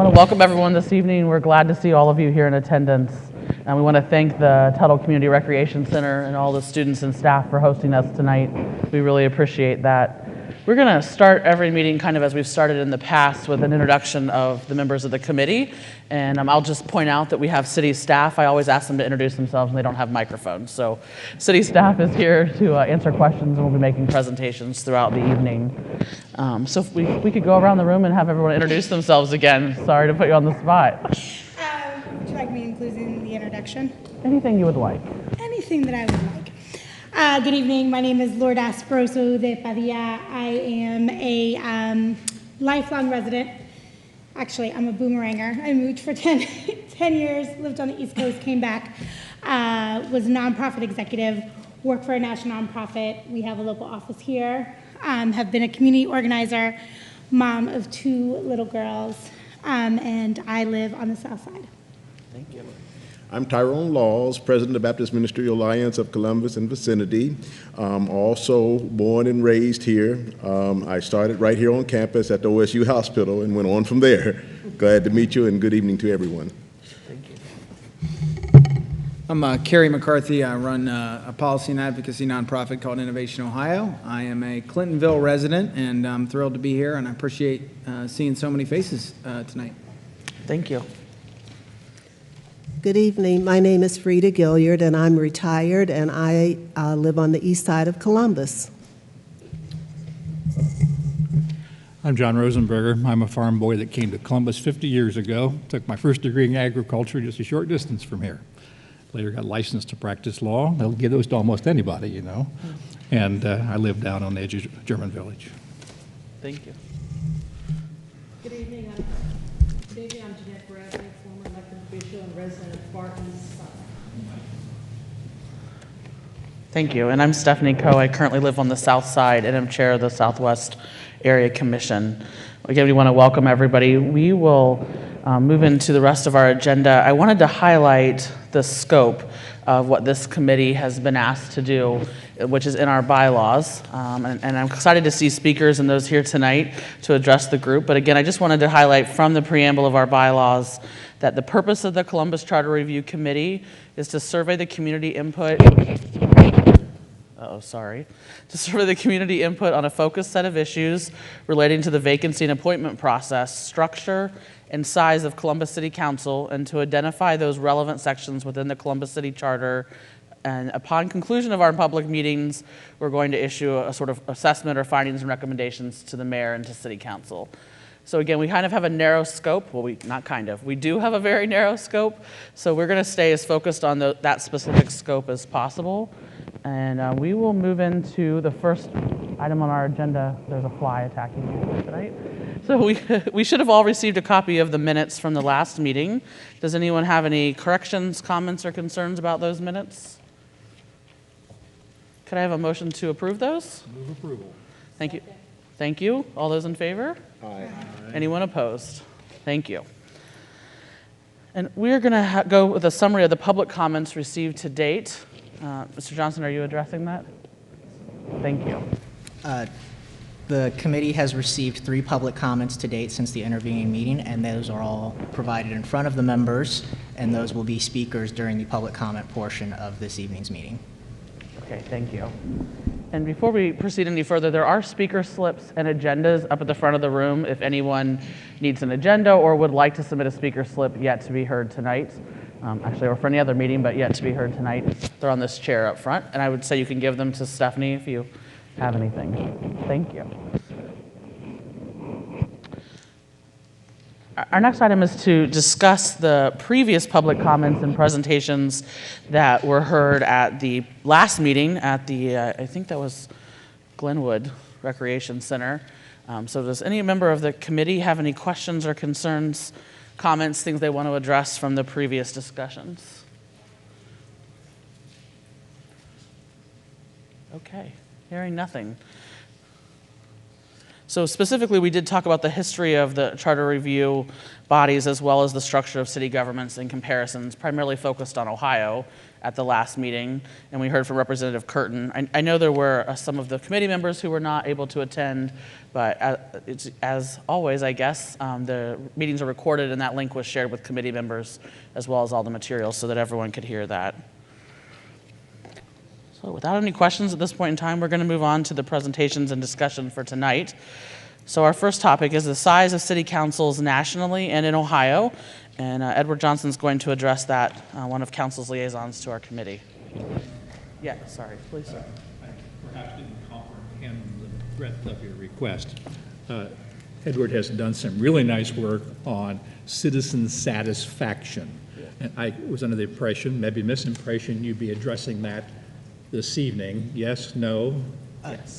want to welcome everyone this evening. We're glad to see all of you here in attendance. And we want to thank the Tuttle Community Recreation Center and all the students and staff for hosting us tonight. We really appreciate that. We're going to start every meeting kind of as we've started in the past with an introduction of the members of the committee. And I'll just point out that we have city staff. I always ask them to introduce themselves and they don't have microphones. So city staff is here to answer questions, and we'll be making presentations throughout the evening. So if we could go around the room and have everyone introduce themselves again. Sorry to put you on the spot. Would you like me including the introduction? Anything you would like. Anything that I would like. Good evening. My name is Lord Asproso de Padilla. I am a lifelong resident. Actually, I'm a boomeranger. I moved for 10 years, lived on the East Coast, came back, was a nonprofit executive, worked for a national nonprofit. We have a local office here. Have been a community organizer, mom of 2 little girls, and I live on the south side. Thank you. I'm Tyrone Laws, President of Baptist Ministry Alliance of Columbus and vicinity. Also born and raised here. I started right here on campus at the OSU Hospital and went on from there. Glad to meet you and good evening to everyone. Thank you. I'm Kerry McCarthy. I run a policy and advocacy nonprofit called Innovation Ohio. I am a Clintonville resident, and I'm thrilled to be here, and I appreciate seeing so many faces tonight. Thank you. Good evening. My name is Frida Gilliard, and I'm retired, and I live on the east side of Columbus. I'm John Rosenberger. I'm a farm boy that came to Columbus 50 years ago. Took my first degree in agriculture just a short distance from here. Later got licensed to practice law. They'll give those to almost anybody, you know. And I live down on the edge of German Village. Thank you. Good evening. I'm Jeanette Bradley, former elected official and resident of Barton's. Thank you. And I'm Stephanie Coe. I currently live on the south side and am chair of the Southwest Area Commission. Again, we want to welcome everybody. We will move into the rest of our agenda. I wanted to highlight the scope of what this committee has been asked to do, which is in our bylaws. And I'm excited to see speakers and those here tonight to address the group. But again, I just wanted to highlight from the preamble of our bylaws that the purpose of the Columbus Charter Review Committee is to survey the community input. To survey the community input on a focused set of issues relating to the vacancy and appointment process, structure, and size of Columbus City Council, and to identify those relevant sections within the Columbus City Charter. And upon conclusion of our public meetings, we're going to issue a sort of assessment or findings and recommendations to the mayor and to City Council. So again, we kind of have a narrow scope. Well, we do have a very narrow scope. So we're going to stay as focused on that specific scope as possible. And we will move into the first item on our agenda. There's a fly attacking me tonight. So we should have all received a copy of the minutes from the last meeting. Does anyone have any corrections, comments, or concerns about those minutes? Could I have a motion to approve those? Move approval. Thank you. Thank you. All those in favor? Aye. Anyone opposed? Thank you. And we're going to go with a summary of the public comments received to date. Mr. Johnson, are you addressing that? Thank you. The committee has received 3 public comments to date since the intervening meeting, and those are all provided in front of the members, and those will be speakers during the public comment portion of this evening's meeting. Okay, thank you. And before we proceed any further, there are speaker slips and agendas up at the front of the room if anyone needs an agenda or would like to submit a speaker slip yet to be heard tonight. Actually, or for any other meeting, but yet to be heard tonight. They're on this chair up front, and I would say you can give them to Stephanie if you have anything. Thank you. Our next item is to discuss the previous public comments and presentations that were heard at the last meeting at the, I think that was Glenwood Recreation Center. So does any member of the committee have any questions or concerns, comments, things they want to address from the previous discussions? Okay, hearing nothing. So specifically, we did talk about the history of the charter review bodies as well as the structure of city governments in comparisons, primarily focused on Ohio at the last meeting, and we heard from Representative Curtin. I know there were some of the committee members who were not able to attend, but as always, I guess, the meetings are recorded and that link was shared with committee members as well as all the materials so that everyone could hear that. So without any questions at this point in time, we're going to move on to the presentations and discussion for tonight. So our first topic is the size of city councils nationally and in Ohio. And Edward Johnson's going to address that, one of council's liaisons to our committee. Yeah, sorry, please. I perhaps didn't comprehend the breadth of your request. Edward has done some really nice work on citizen satisfaction. And I was under the impression, maybe misimpression, you'd be addressing that this evening. Yes, no?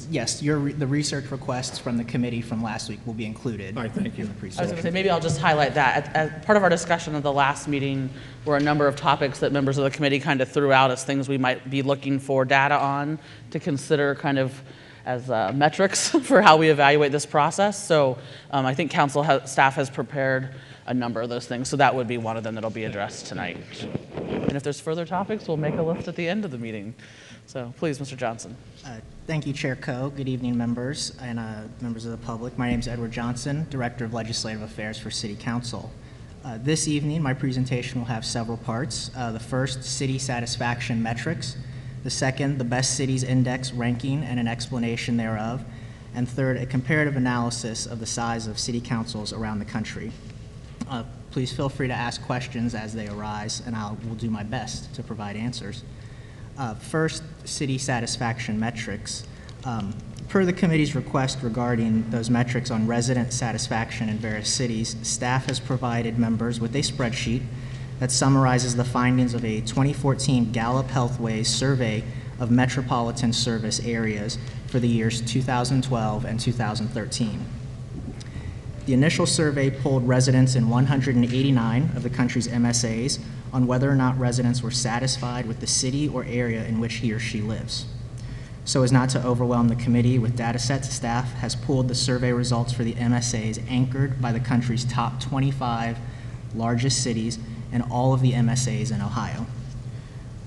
Yes, the research requests from the committee from last week will be included. All right, thank you. In the I was going to presentation. say, maybe I'll just highlight that. As part of our discussion of the last meeting were a number of topics that members of the committee kind of threw out as things we might be looking for data on to consider kind of as metrics for how we evaluate this process. So I think staff has prepared a number of those things. So that would be one of them that'll be addressed tonight. And if there's further topics, we'll make a list at the end of the meeting. So please, Mr. Johnson. Thank you, Chair Coe. Good evening, members and members of the public. My name is Edward Johnson, Director of Legislative Affairs for City Council. This evening, my presentation will have several parts. The first, city satisfaction metrics. The second, the best cities index ranking and an explanation thereof. And third, a comparative analysis of the size of city councils around the country. Please feel free to ask questions as they arise, and I will do my best to provide answers. First, city satisfaction metrics. Per the committee's request regarding those metrics on resident satisfaction in various cities, staff has provided members with a spreadsheet that summarizes the findings of a 2014 Gallup Healthways survey of metropolitan service areas for the years 2012 and 2013. The initial survey polled residents in 189 of the country's MSAs on whether or not residents were satisfied with the city or area in which he or she lives. So as not to overwhelm the committee with data sets, staff has pulled the survey results for the MSAs anchored by the country's top 25 largest cities and all of the MSAs in Ohio.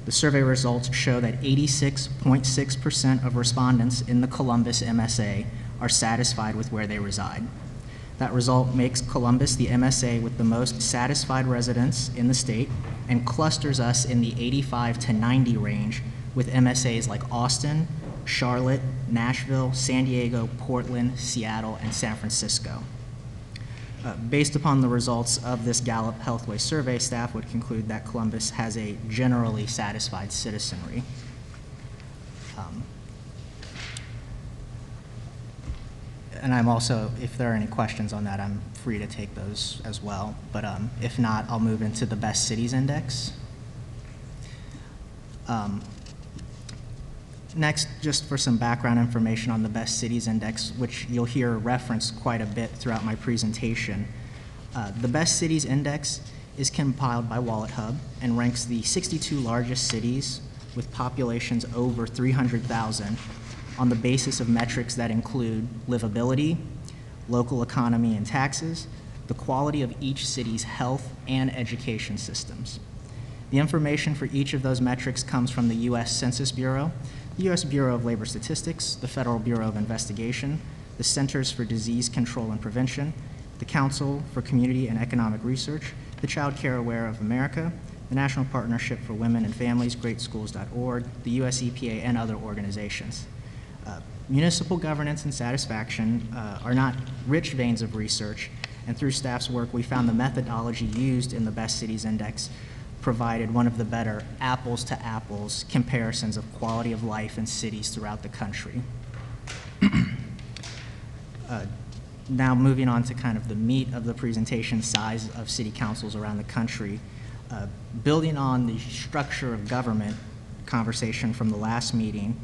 The survey results show that 86.6% of respondents in the Columbus MSA are satisfied with where they reside. That result makes Columbus the MSA with the most satisfied residents in the state and clusters us in the 85 to 90 range with MSAs like Austin, Charlotte, Nashville, San Diego, Portland, Seattle, and San Francisco. Based upon the results of this Gallup Healthway survey, staff would conclude that Columbus has a generally satisfied citizenry. And I'm also, if there are any questions on that, I'm free to take those as well. But if not, I'll move into the Best Cities Index. Next, just for some background information on the Best Cities Index, which you'll hear referenced quite a bit throughout my presentation. The Best Cities Index is compiled by WalletHub and ranks the 62 largest cities with populations over 300,000 on the basis of metrics that include livability, local economy and taxes, the quality of each city's health and education systems. The information for each of those metrics comes from the U.S. Census Bureau, the U.S. Bureau of Labor Statistics, the Federal Bureau of Investigation, the Centers for Disease Control and Prevention, the Council for Community and Economic Research, the Child Care Aware of America, the National Partnership for Women and Families, GreatSchools.org, the U.S. EPA, and other organizations. Municipal governance and satisfaction are not rich veins of research, and through staff's work, we found the methodology used in the Best Cities Index provided one of the better apples-to-apples comparisons of quality of life in cities throughout the country. Now moving on to kind of the meat of the presentation, size of city councils around the country. Building on the structure of government conversation from the last meeting,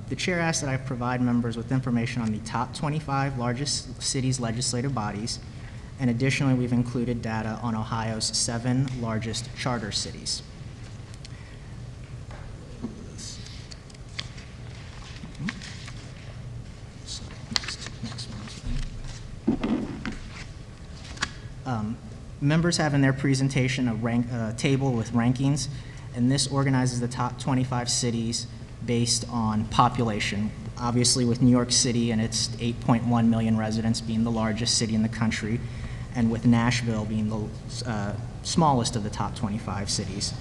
the chair asked that I provide members with information on the top 25 largest cities' legislative bodies, and additionally, we've included data on Ohio's 7 largest charter cities. Sorry, next one. Members have in their presentation a table with rankings, and this organizes the top 25 cities based on population. Obviously, with New York City and its 8.1 million residents being the largest city in the country, and with Nashville being the smallest of the top 25 cities.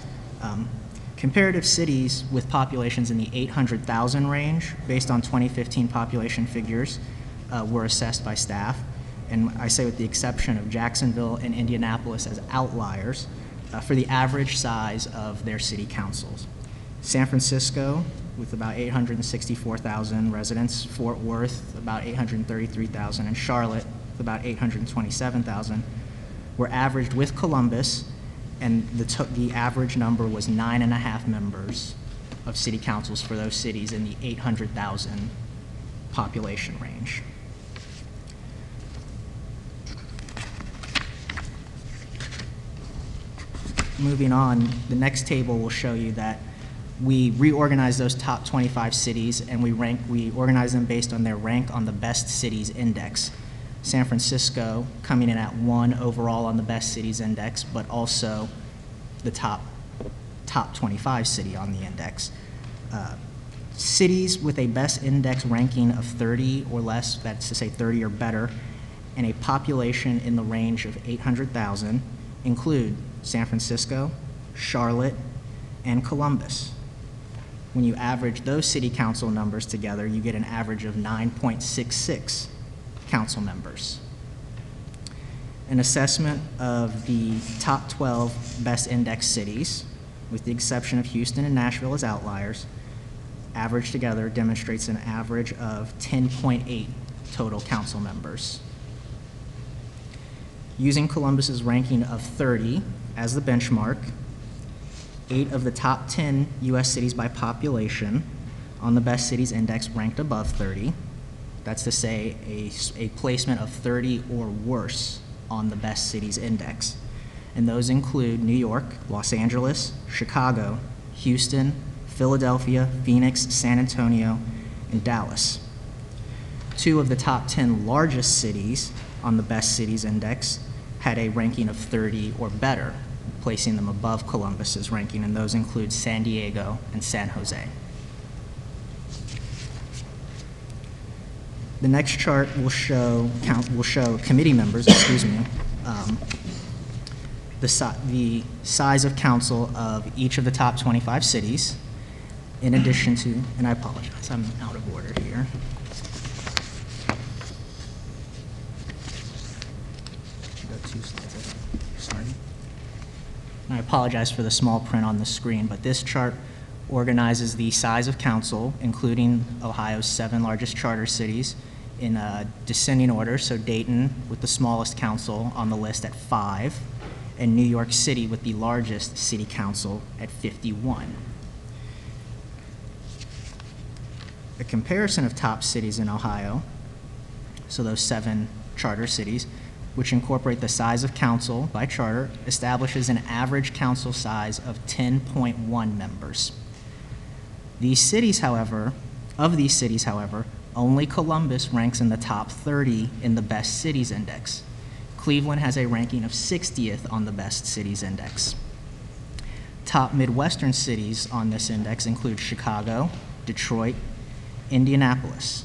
Comparative cities with populations in the 800,000 range, based on 2015 population figures, were assessed by staff. And I say with the exception of Jacksonville and Indianapolis as outliers, for the average size of their city councils. San Francisco, with about 864,000 residents, Fort Worth, about 833,000, and Charlotte, with about 827,000, were averaged with Columbus, and the average number was 9.5 members of city councils for those cities in the 800,000 population range. Moving on, the next table will show you that we reorganize those top 25 cities, and we organize them based on their rank on the Best Cities Index. San Francisco coming in at 1 overall on the Best Cities Index, but also the top 25 city on the index. Cities with a Best Index ranking of 30 or less, that's to say 30 or better, and a population in the range of 800,000 include San Francisco, Charlotte, and Columbus. When you average those city council numbers together, you get an average of 9.66 council members. An assessment of the top 12 best index cities, with the exception of Houston and Nashville as outliers, averaged together demonstrates an average of 10.8 total council members. Using Columbus's ranking of 30 as the benchmark, 8 of the top 10 U.S. cities by population on the Best Cities Index ranked above 30. That's to say a placement of 30 or worse on the Best Cities Index. And those include New York, Los Angeles, Chicago, Houston, Philadelphia, Phoenix, San Antonio, and Dallas. 2 of the top 10 largest cities on the Best Cities Index had a ranking of 30 or better, placing them above Columbus's ranking, and those include San Diego and San Jose. The next chart will show committee members, the size of council of each of the top 25 cities, in addition to, and I apologize, I'm out of order here. Go 2 slides ahead. Sorry. I apologize for the small print on the screen, but this chart organizes the size of council, including Ohio's 7 largest charter cities, in descending order. So Dayton with the smallest council on the list at 5, and New York City with the largest city council at 51. A comparison of top cities in Ohio, so those 7 charter cities, which incorporate the size of council by charter, establishes an average council size of 10.1 members. These cities, however, only Columbus ranks in the top 30 in the Best Cities Index. Cleveland has a ranking of 60th on the Best Cities Index. Top Midwestern cities on this index include Chicago, Detroit, Indianapolis.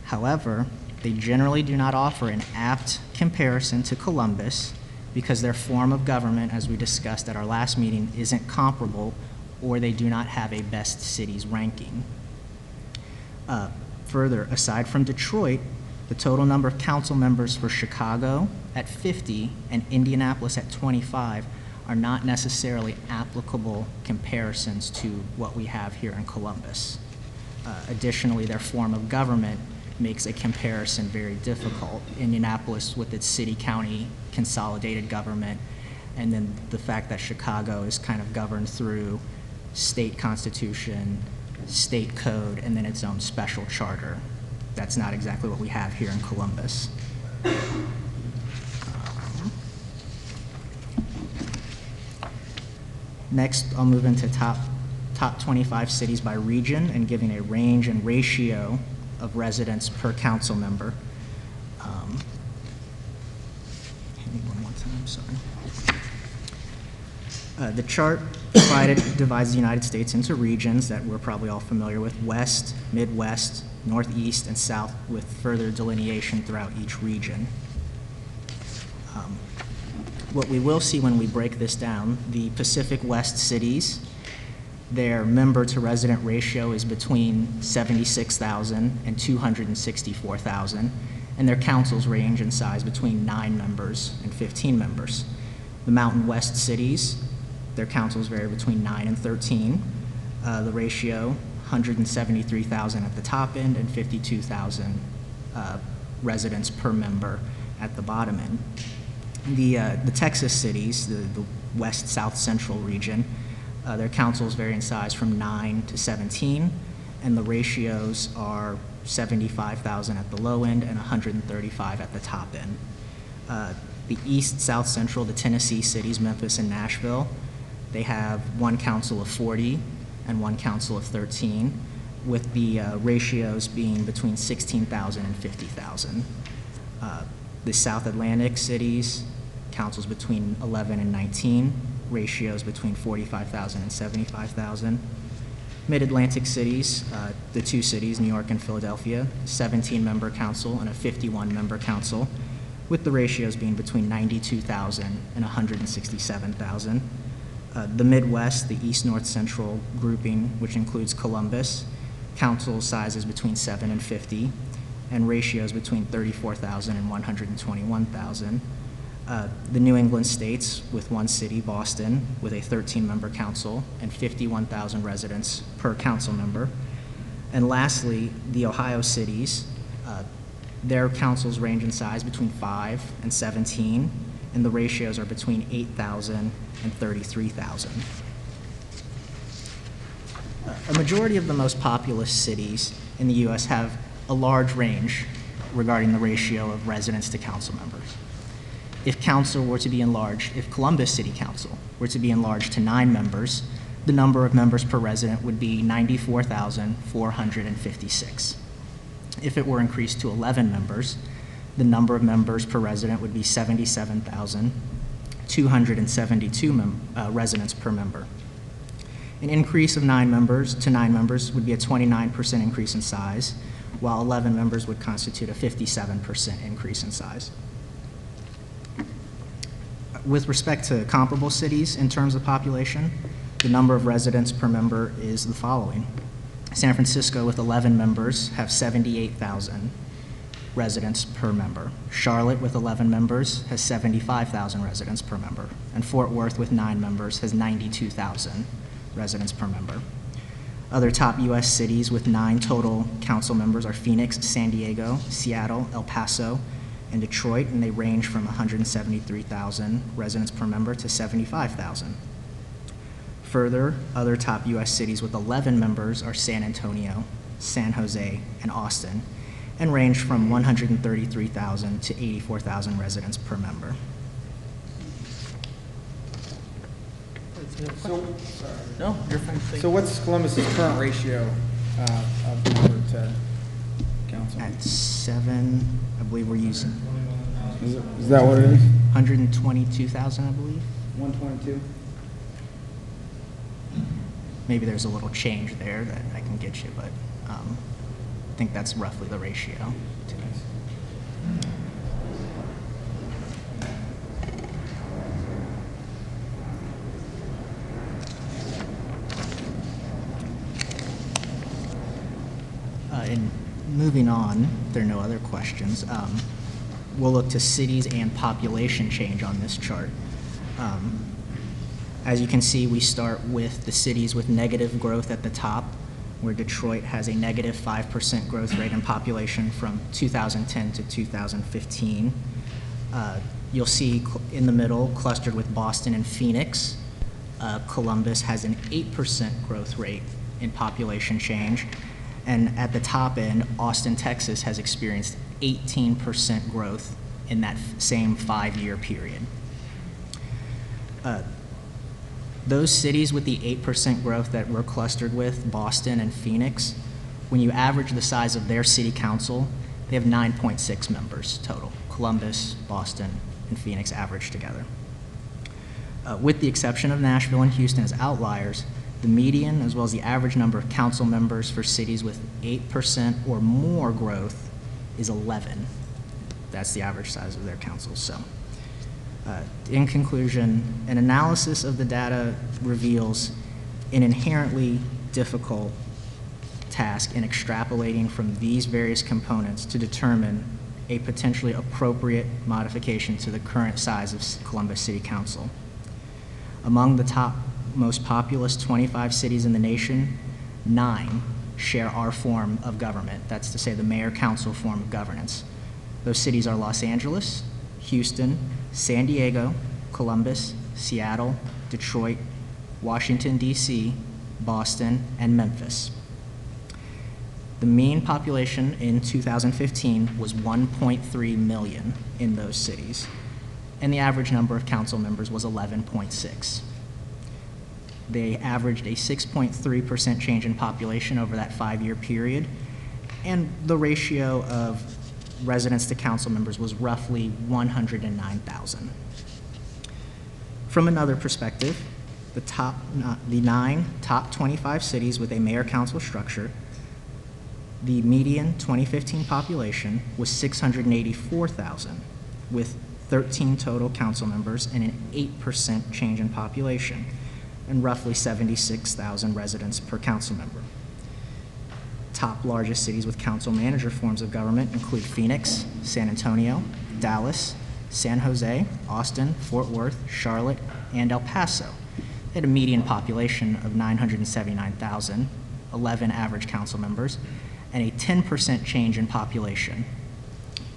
However, they generally do not offer an apt comparison to Columbus because their form of government, as we discussed at our last meeting, isn't comparable, or they do not have a Best Cities ranking. Further, aside from Detroit, the total number of council members for Chicago at 50 and Indianapolis at 25 are not necessarily applicable comparisons to what we have here in Columbus. Additionally, their form of government makes a comparison very difficult. Indianapolis with its city-county consolidated government, and then the fact that Chicago is kind of governed through state constitution, state code, and then its own special charter. That's not exactly what we have here in Columbus. Next, I'll move into top 25 cities by region and giving a range and ratio of residents per council member. Let me one more time, sorry. The chart provided divides the United States into regions that we're probably all familiar with: West, Midwest, Northeast, and South, with further delineation throughout each region. What we will see when we break this down, the Pacific West cities, their member-to-resident ratio is between 76,000 and 264,000, and their councils range in size between 9 members and 15 members. The Mountain West cities, their councils vary between 9 and 13. The ratio, 173,000 at the top end and 52,000 residents per member at the bottom end. The Texas cities, the West South Central region, their councils vary in size from 9 to 17, and the ratios are 75,000 at the low end and 135 at the top end. The East South Central, the Tennessee cities, Memphis and Nashville, they have one council of 40 and one council of 13, with the ratios being between 16,000 and 50,000. The South Atlantic cities, councils between 11 and 19, ratios between 45,000 and 75,000. Mid-Atlantic cities, the 2 cities, New York and Philadelphia, 17-member council and a 51-member council, with the ratios being between 92,000 and 167,000. The Midwest, the East North Central grouping, which includes Columbus, council sizes between 7 and 50, and ratios between 34,000 and 121,000. The New England states, with 1 city, Boston, with a 13-member council and 51,000 residents per council member. And lastly, the Ohio cities, their councils range in size between 5 and 17, and the ratios are between 8,000 and 33,000. A majority of the most populous cities in the U.S. have a large range regarding the ratio of residents to council members. If council were to be enlarged, if Columbus City Council were to be enlarged to 9 members, the number of members per resident would be 94,456. If it were increased to 11 members, the number of members per resident would be 77,272 residents per member. An increase of 9 members to 9 members would be a 29% increase in size, while 11 members would constitute a 57% increase in size. With respect to comparable cities in terms of population, the number of residents per member is the following. San Francisco, with 11 members, have 78,000 residents per member. Charlotte, with 11 members, has 75,000 residents per member. And Fort Worth, with 9 members, has 92,000 residents per member. Other top U.S. cities with 9 total council members are Phoenix, San Diego, Seattle, El Paso, and Detroit, and they range from 173,000 residents per member to 75,000. Further, other top U.S. cities with 11 members are San Antonio, San Jose, and Austin, and range from 133,000 to 84,000 residents per member. No, you're fine. So what's Columbus's current ratio of member to council? At 7, I believe we're using Is that what it is? 122,000, I believe. 122? Maybe there's a little change there that I can get you, but I think that's roughly the ratio. And moving on, if there are no other questions, we'll look to cities and population change on this chart. As you can see, we start with the cities with negative growth at the top, where Detroit has a negative 5% growth rate in population from 2010 to 2015. You'll see in the middle, clustered with Boston and Phoenix, Columbus has an 8% growth rate in population change. And at the top end, Austin, Texas has experienced 18% growth in that same 5-year period. Those cities with the 8% growth that we're clustered with, Boston and Phoenix, when you average the size of their city council, they have 9.6 members total. Columbus, Boston, and Phoenix averaged together. With the exception of Nashville and Houston as outliers, the median as well as the average number of council members for cities with 8% or more growth is 11. That's the average size of their councils. So, in conclusion, an analysis of the data reveals an inherently difficult task in extrapolating from these various components to determine a potentially appropriate modification to the current size of Columbus City Council. Among the top most populous 25 cities in the nation, 9 share our form of government. That's to say the mayor-council form of governance. Those cities are Los Angeles, Houston, San Diego, Columbus, Seattle, Detroit, Washington, D.C., Boston, and Memphis. The mean population in 2015 was 1.3 million in those cities, and the average number of council members was 11.6. They averaged a 6.3% change in population over that 5-year period, and the ratio of residents to council members was roughly 109,000. From another perspective, the 9 top 25 cities with a mayor-council structure, the median 2015 population was 684,000, with 13 total council members and an 8% change in population, and roughly 76,000 residents per council member. Top largest cities with council manager forms of government include Phoenix, San Antonio, Dallas, San Jose, Austin, Fort Worth, Charlotte, and El Paso. They had a median population of 979,000, 11 average council members, and a 10% change in population.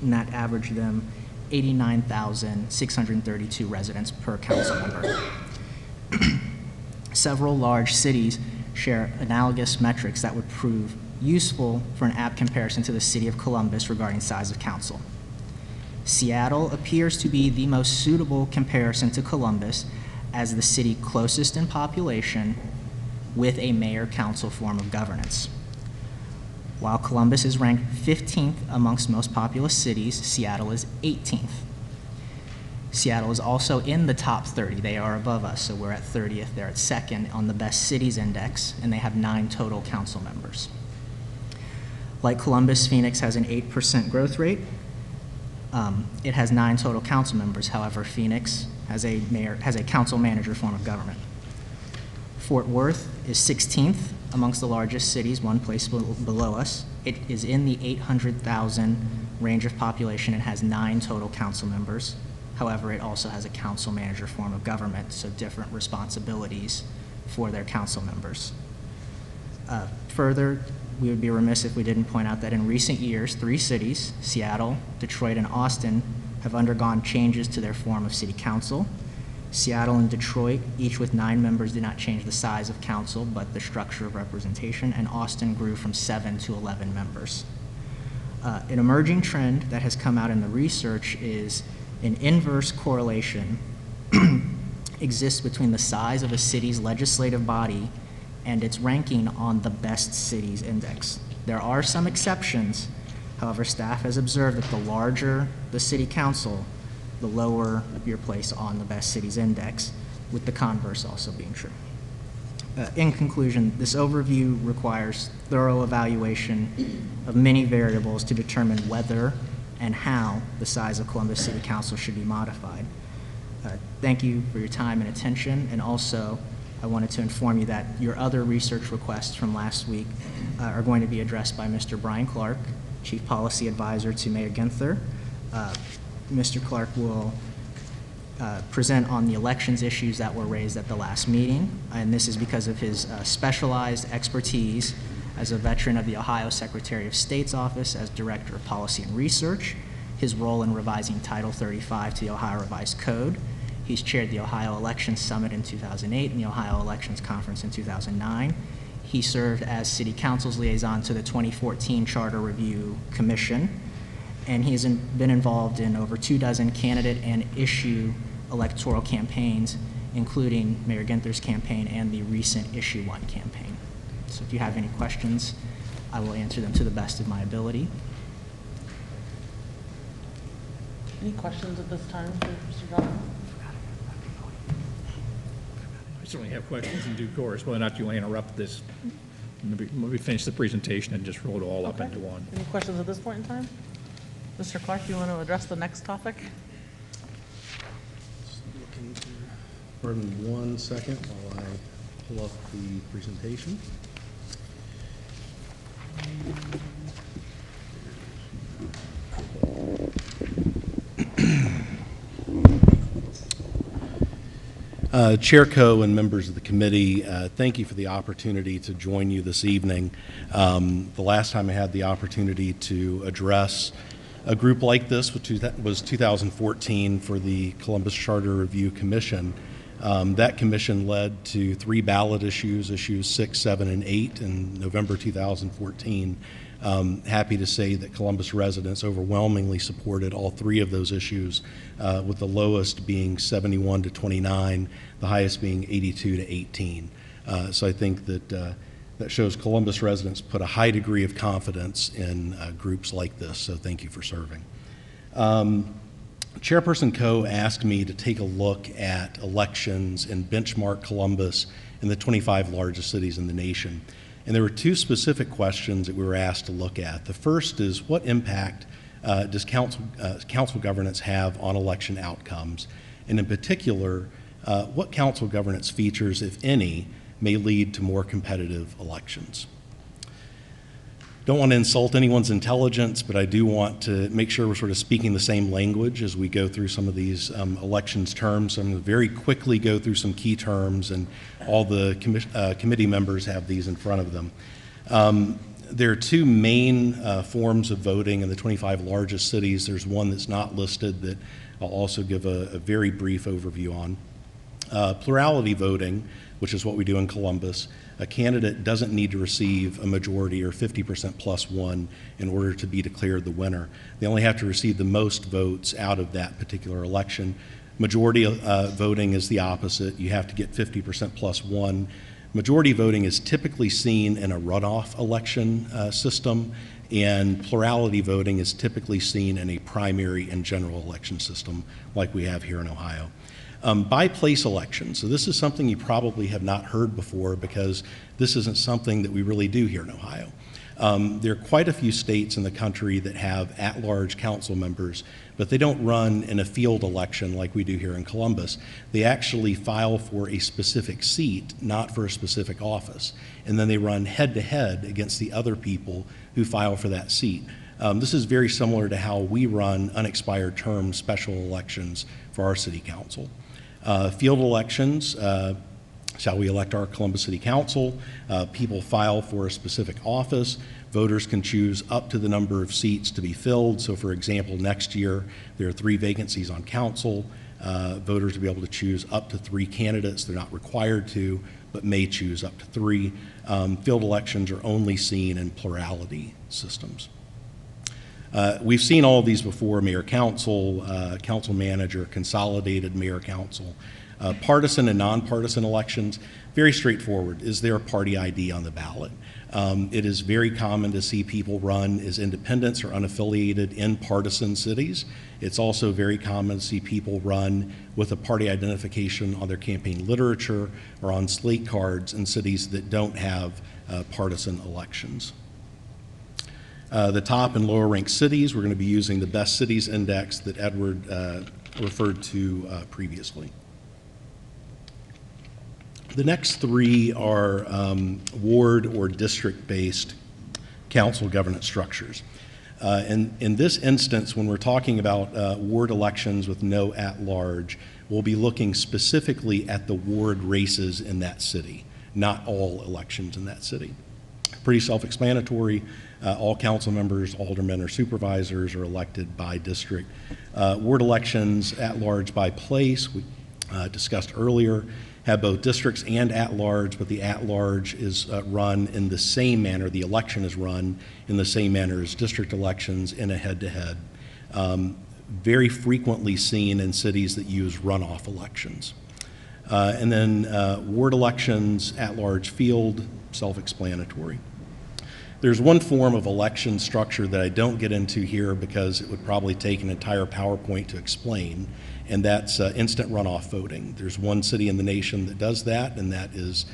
And that averaged them 89,632 residents per council member. Several large cities share analogous metrics that would prove useful for an apt comparison to the city of Columbus regarding size of council. Seattle appears to be the most suitable comparison to Columbus as the city closest in population with a mayor-council form of governance. While Columbus is ranked 15th amongst most populous cities, Seattle is 18th. Seattle is also in the top 30. They are above us, so we're at 30th. They're at 2nd on the Best Cities Index, and they have 9 total council members. Like Columbus, Phoenix has an 8% growth rate. It has 9 total council members. However, Phoenix has a council manager form of government. Fort Worth is 16th amongst the largest cities, one place below us. It is in the 800,000 range of population and has 9 total council members. However, it also has a council manager form of government, so different responsibilities for their council members. Further, we would be remiss if we didn't point out that in recent years, 3 cities, Seattle, Detroit, and Austin, have undergone changes to their form of city council. Seattle and Detroit, each with 9 members, did not change the size of council, but the structure of representation, and Austin grew from 7 to 11 members. An emerging trend that has come out in the research is an inverse correlation exists between the size of a city's legislative body and its ranking on the Best Cities Index. There are some exceptions. However, staff has observed that the larger the city council, the lower your place on the Best Cities Index, with the converse also being true. In conclusion, this overview requires thorough evaluation of many variables to determine whether and how the size of Columbus City Council should be modified. Thank you for your time and attention, and also I wanted to inform you that your other research requests from last week are going to be addressed by Mr. Brian Clark, Chief Policy Advisor to Mayor Ginther. Mr. Clark will present on the elections issues that were raised at the last meeting, and this is because of his specialized expertise as a veteran of the Ohio Secretary of State's office as Director of Policy and Research, his role in revising Title 35 to the Ohio Revised Code. He's chaired the Ohio Elections Summit in 2008 and the Ohio Elections Conference in 2009. He served as City Council's liaison to the 2014 Charter Review Commission, and he has been involved in over 24 candidate and issue electoral campaigns, including Mayor Ginther's campaign and the recent Issue 1 campaign. So if you have any questions, I will answer them to the best of my ability. Any questions at this time for Mr. John? I certainly have questions in due course, whether or not you want to interrupt this. Maybe finish the presentation and just roll it all up into one. Any questions at this point in time? Mr. Clark, do you want to address the next topic? Pardon me 1 second while I pull up the presentation. Chair Coe and members of the committee, thank you for the opportunity to join you this evening. The last time I had the opportunity to address a group like this was 2014 for the Columbus Charter Review Commission. That commission led to 3 ballot issues 6, 7, and 8 in November 2014. Happy to say that Columbus residents overwhelmingly supported all 3 of those issues, with the lowest being 71 to 29, the highest being 82 to 18. So I think that that shows Columbus residents put a high degree of confidence in groups like this, so thank you for serving. Chairperson Coe asked me to take a look at elections and benchmark Columbus and the 25 largest cities in the nation. And there were 2 specific questions that we were asked to look at. The first is, what impact does council governance have on election outcomes? And in particular, what council governance features, if any, may lead to more competitive elections? Don't want to insult anyone's intelligence, but I do want to make sure we're sort of speaking the same language as we go through some of these elections terms. So I'm going to very quickly go through some key terms, and all the committee members have these in front of them. There are 2 main forms of voting in the 25 largest cities. There's one that's not listed that I'll also give a very brief overview on. Plurality voting, which is what we do in Columbus. A candidate doesn't need to receive a majority or 50% plus 1 in order to be declared the winner. They only have to receive the most votes out of that particular election. Majority voting is the opposite. You have to get 50% plus 1. Majority voting is typically seen in a runoff election system, and plurality voting is typically seen in a primary and general election system like we have here in Ohio. By place elections. So this is something you probably have not heard before, because this isn't something that we really do here in Ohio. There are quite a few states in the country that have at-large council members, but they don't run in a field election like we do here in Columbus. They actually file for a specific seat, not for a specific office, and then they run head-to-head against the other people who file for that seat. This is very similar to how we run unexpired term special elections for our city council. Field elections, shall we elect our Columbus City Council? People file for a specific office. Voters can choose up to the number of seats to be filled. So for example, next year, there are 3 vacancies on council. Voters will be able to choose up to 3 candidates. They're not required to, but may choose up to 3. Field elections are only seen in plurality systems. We've seen all of these before: mayor council, council manager, consolidated mayor council. Partisan and nonpartisan elections, very straightforward. Is there a party ID on the ballot? It is very common to see people run as independents or unaffiliated in partisan cities. It's also very common to see people run with a party identification on their campaign literature or on slate cards in cities that don't have partisan elections. The top and lower ranked cities, we're going to be using the Best Cities Index that Edward referred to previously. The next 3 are ward or district-based council governance structures. In this instance, when we're talking about ward elections with no at-large, we'll be looking specifically at the ward races in that city, not all elections in that city. Pretty self-explanatory. All council members, aldermen, or supervisors are elected by district. Ward elections at large by place, we discussed earlier, have both districts and at-large, but the at-large is run in the same manner. The election is run in the same manner as district elections in a head-to-head. Very frequently seen in cities that use runoff elections. And then ward elections, at-large field, self-explanatory. There's one form of election structure that I don't get into here because it would probably take an entire PowerPoint to explain, and that's instant runoff voting. There's one city in the nation that does that, and that is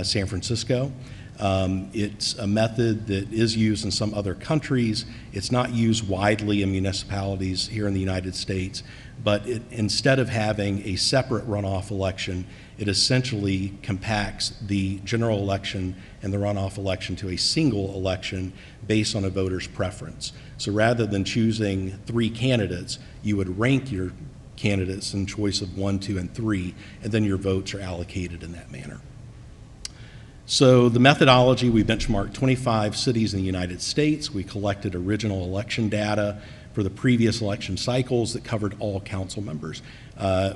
San Francisco. It's a method that is used in some other countries. It's not used widely in municipalities here in the United States, but instead of having a separate runoff election, it essentially compacts the general election and the runoff election to a single election based on a voter's preference. So rather than choosing 3 candidates, you would rank your candidates in choice of 1, 2, and 3, and then your votes are allocated in that manner. So the methodology, we benchmarked 25 cities in the United States. We collected original election data for the previous election cycles that covered all council members.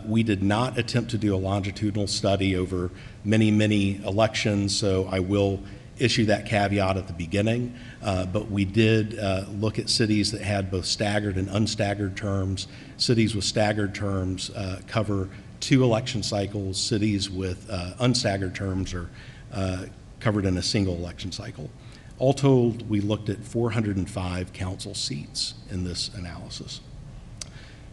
We did not attempt to do a longitudinal study over many, many elections, so I will issue that caveat at the beginning. But we did look at cities that had both staggered and unstaggered terms. Cities with staggered terms cover 2 election cycles. Cities with unstaggered terms are covered in a single election cycle. All told, we looked at 405 council seats in this analysis.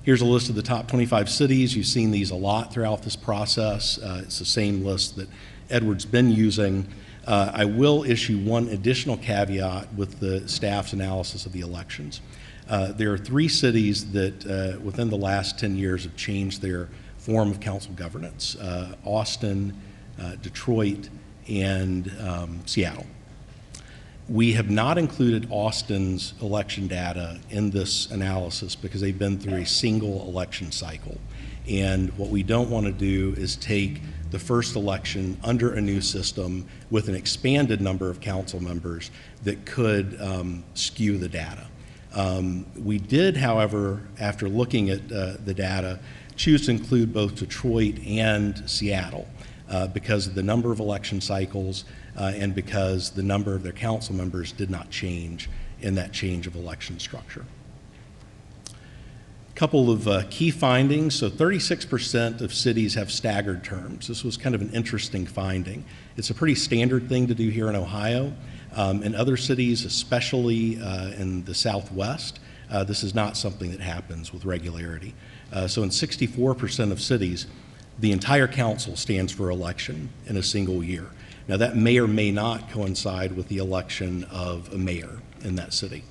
Here's a list of the top 25 cities. You've seen these a lot throughout this process. It's the same list that Edward's been using. I will issue one additional caveat with the staff's analysis of the elections. There are 3 cities that within the last 10 years have changed their form of council governance: Austin, Detroit, and Seattle. We have not included Austin's election data in this analysis because they've been through a single election cycle. And what we don't want to do is take the first election under a new system with an expanded number of council members that could skew the data. We did, however, after looking at the data, choose to include both Detroit and Seattle because of the number of election cycles and because the number of their council members did not change in that change of election structure. A couple of key findings. So 36% of cities have staggered terms. This was kind of an interesting finding. It's a pretty standard thing to do here in Ohio. In other cities, especially in the Southwest, this is not something that happens with regularity. So in 64% of cities, the entire council stands for election in a single year. Now that may or may not coincide with the election of a mayor in that city.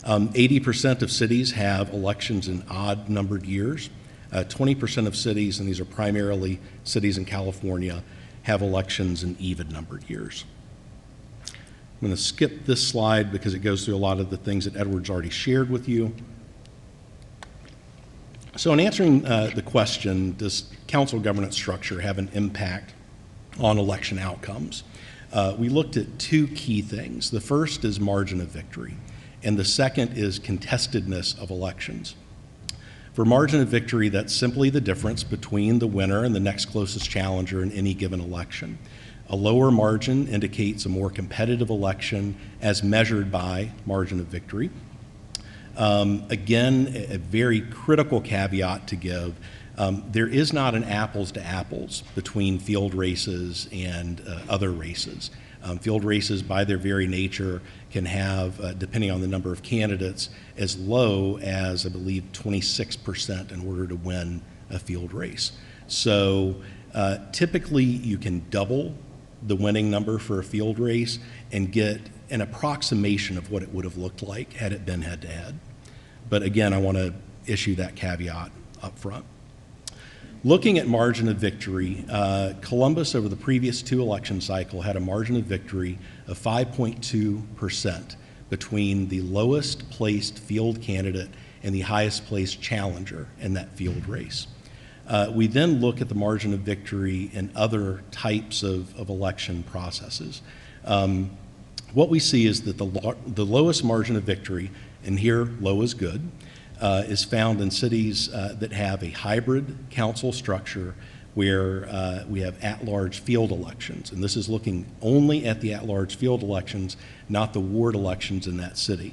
80% of cities have elections in odd numbered years. 20% of cities, and these are primarily cities in California, have elections in even numbered years. I'm going to skip this slide because it goes through a lot of the things that Edward's already shared with you. So in answering the question, does council governance structure have an impact on election outcomes? We looked at 2 key things. The first is margin of victory, and the second is contestedness of elections. For margin of victory, that's simply the difference between the winner and the next closest challenger in any given election. A lower margin indicates a more competitive election as measured by margin of victory. Again, a very critical caveat to give. There is not an apples to apples between field races and other races. Field races, by their very nature, can have, depending on the number of candidates, as low as, I believe, 26% in order to win a field race. So typically, you can double the winning number for a field race and get an approximation of what it would have looked like had it been head-to-head. But again, I want to issue that caveat up front. Looking at margin of victory, Columbus over the previous 2 election cycles had a margin of victory of 5.2% between the lowest placed field candidate and the highest placed challenger in that field race. We then look at the margin of victory in other types of election processes. What we see is that the lowest margin of victory, and here low is good, is found in cities that have a hybrid council structure where we have at-large field elections. And this is looking only at the at-large field elections, not the ward elections in that city.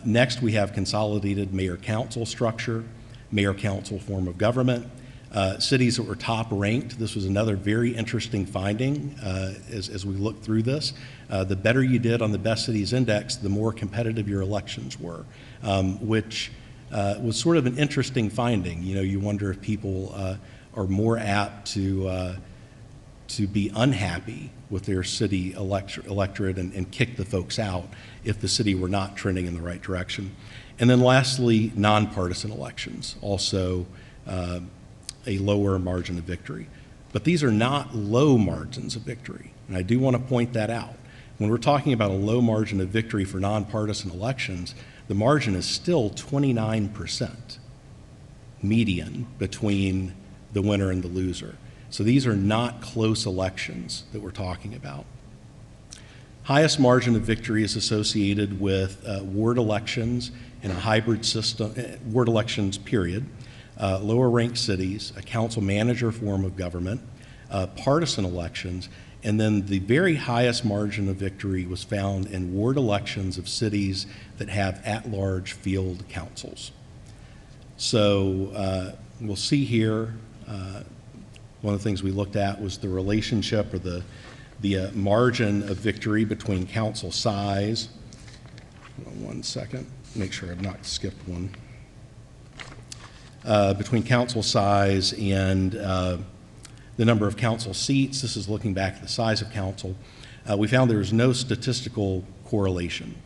Next, we have consolidated mayor-council structure, mayor-council form of government. Cities that were top ranked, this was another very interesting finding as we looked through this. The better you did on the Best Cities Index, the more competitive your elections were, which was sort of an interesting finding. You know, you wonder if people are more apt to be unhappy with their city electorate and kick the folks out if the city were not trending in the right direction. And then lastly, nonpartisan elections, also a lower margin of victory. But these are not low margins of victory, and I do want to point that out. When we're talking about a low margin of victory for nonpartisan elections, the margin is still 29% median between the winner and the loser. So these are not close elections that we're talking about. Highest margin of victory is associated with ward elections in a hybrid system, ward elections period, lower ranked cities, a council manager form of government, partisan elections, and then the very highest margin of victory was found in ward elections of cities that have at-large field councils. So we'll see here, one of the things we looked at was the relationship or the margin of victory between council size. Hold on 1 second, make sure I've not skipped one. Between council size and the number of council seats. This is looking back at the size of council. We found there was no statistical correlation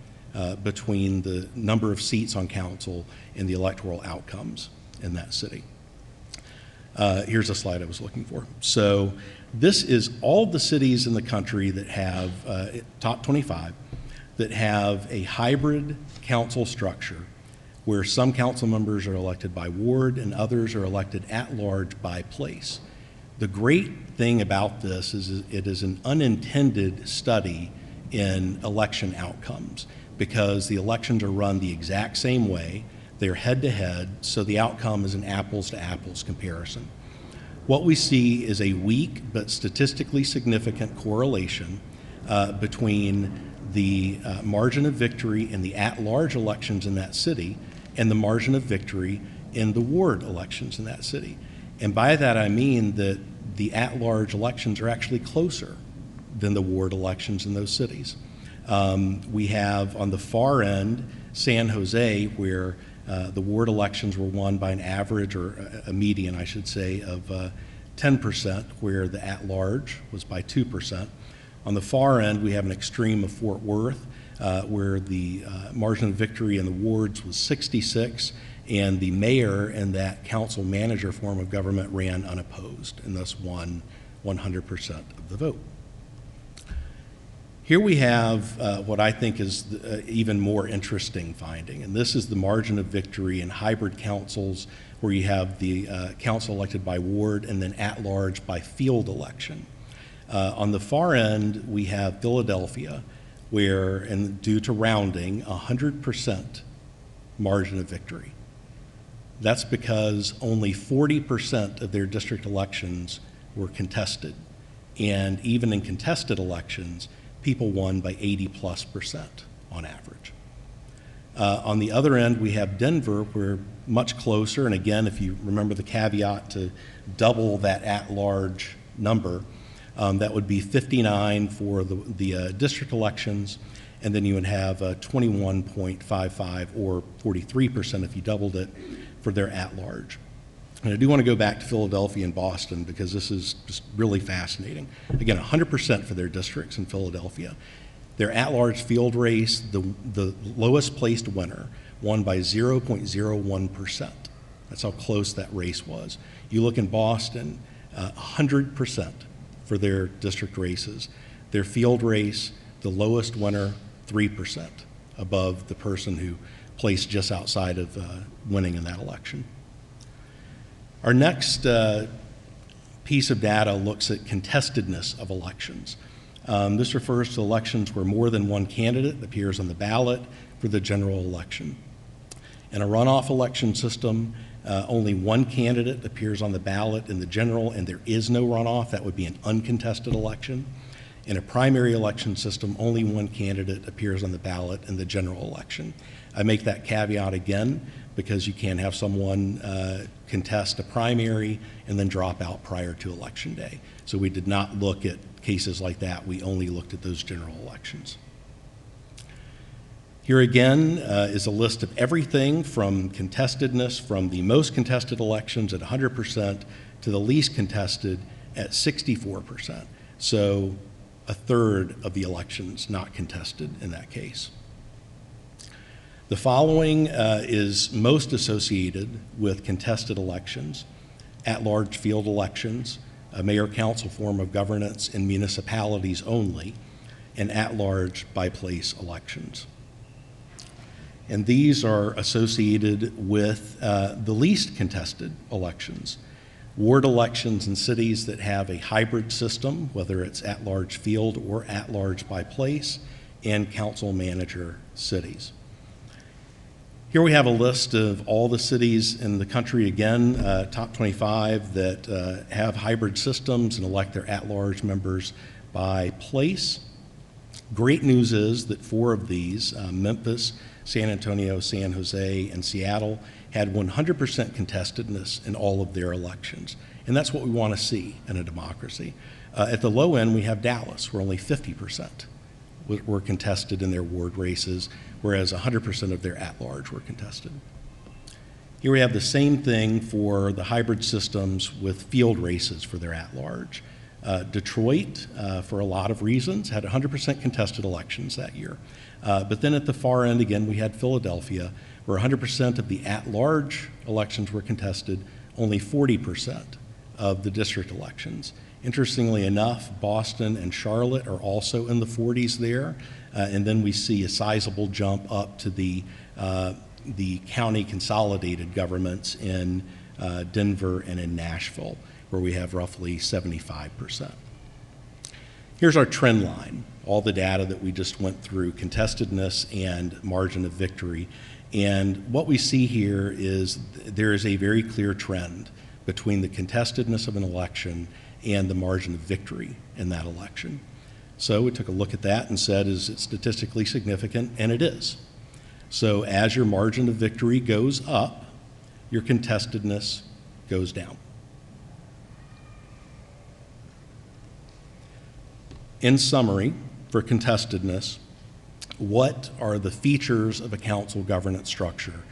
between the number of seats on council and the electoral outcomes in that city. Here's a slide I was looking for. So this is all the cities in the country that have, top 25, that have a hybrid council structure where some council members are elected by ward and others are elected at large by place. The great thing about this is it is an unintended study in election outcomes because the elections are run the exact same way. They're head to head, so the outcome is an apples to apples comparison. What we see is a weak but statistically significant correlation between the margin of victory in the at-large elections in that city and the margin of victory in the ward elections in that city. And by that I mean that the at-large elections are actually closer than the ward elections in those cities. We have on the far end San Jose, where the ward elections were won by an average, or a median I should say, of 10%, where the at-large was by 2%. On the far end we have an extreme of Fort Worth, where the margin of victory in the wards was 66, and the mayor and that council manager form of government ran unopposed and thus won 100% of the vote. Here we have what I think is even more interesting finding, and this is the margin of victory in hybrid councils where you have the council elected by ward and then at-large by field election. On the far end, we have Philadelphia, where, and due to rounding, 100% margin of victory. That's because only 40% of their district elections were contested. And even in contested elections, people won by 80+% on average. On the other end, we have Denver, where much closer, and again, if you remember the caveat to double that at-large number, that would be 59 for the district elections, and then you would have 21.55 or 43% if you doubled it for their at-large. And I do want to go back to Philadelphia and Boston because this is just really fascinating. Again, 100% for their districts in Philadelphia. Their at-large field race, the lowest placed winner, won by 0.01%. That's how close that race was. You look in Boston, 100% for their district races. Their field race, the lowest winner, 3% above the person who placed just outside of winning in that election. Our next piece of data looks at contestedness of elections. This refers to elections where more than one candidate appears on the ballot for the general election. In a runoff election system, only one candidate appears on the ballot in the general and there is no runoff. That would be an uncontested election. In a primary election system, only one candidate appears on the ballot in the general election. I make that caveat again because you can have someone contest a primary and then drop out prior to Election Day. So we did not look at cases like that. We only looked at those general elections. Here again is a list of everything from contestedness, from the most contested elections at 100% to the least contested at 64%. So a third of the elections not contested in that case. The following is most associated with contested elections: at-large field elections, a mayor-council form of governance in municipalities only, and at-large by-place elections. And these are associated with the least contested elections: ward elections in cities that have a hybrid system, whether it's at-large field or at-large by place, and council manager cities. Here we have a list of all the cities in the country, again, top 25 that have hybrid systems and elect their at-large members by place. Great news is that 4 of these, Memphis, San Antonio, San Jose, and Seattle, had 100% contestedness in all of their elections. And that's what we want to see in a democracy. At the low end, we have Dallas, where only 50% were contested in their ward races, whereas 100% of their at-large were contested. Here we have the same thing for the hybrid systems with field races for their at-large. Detroit, for a lot of reasons, had 100% contested elections that year. But then at the far end, again, we had Philadelphia, where 100% of the at-large elections were contested, only 40% of the district elections. Interestingly enough, Boston and Charlotte are also in the 40s there, and then we see a sizable jump up to the county consolidated governments in Denver and in Nashville, where we have roughly 75%. Here's our trend line, all the data that we just went through, contestedness and margin of victory. And what we see here is there is a very clear trend between the contestedness of an election and the margin of victory in that election. So we took a look at that and said, is it statistically significant? And it is. So as your margin of victory goes up, your contestedness goes down. In summary, for contestedness, what are the features of a council governance structure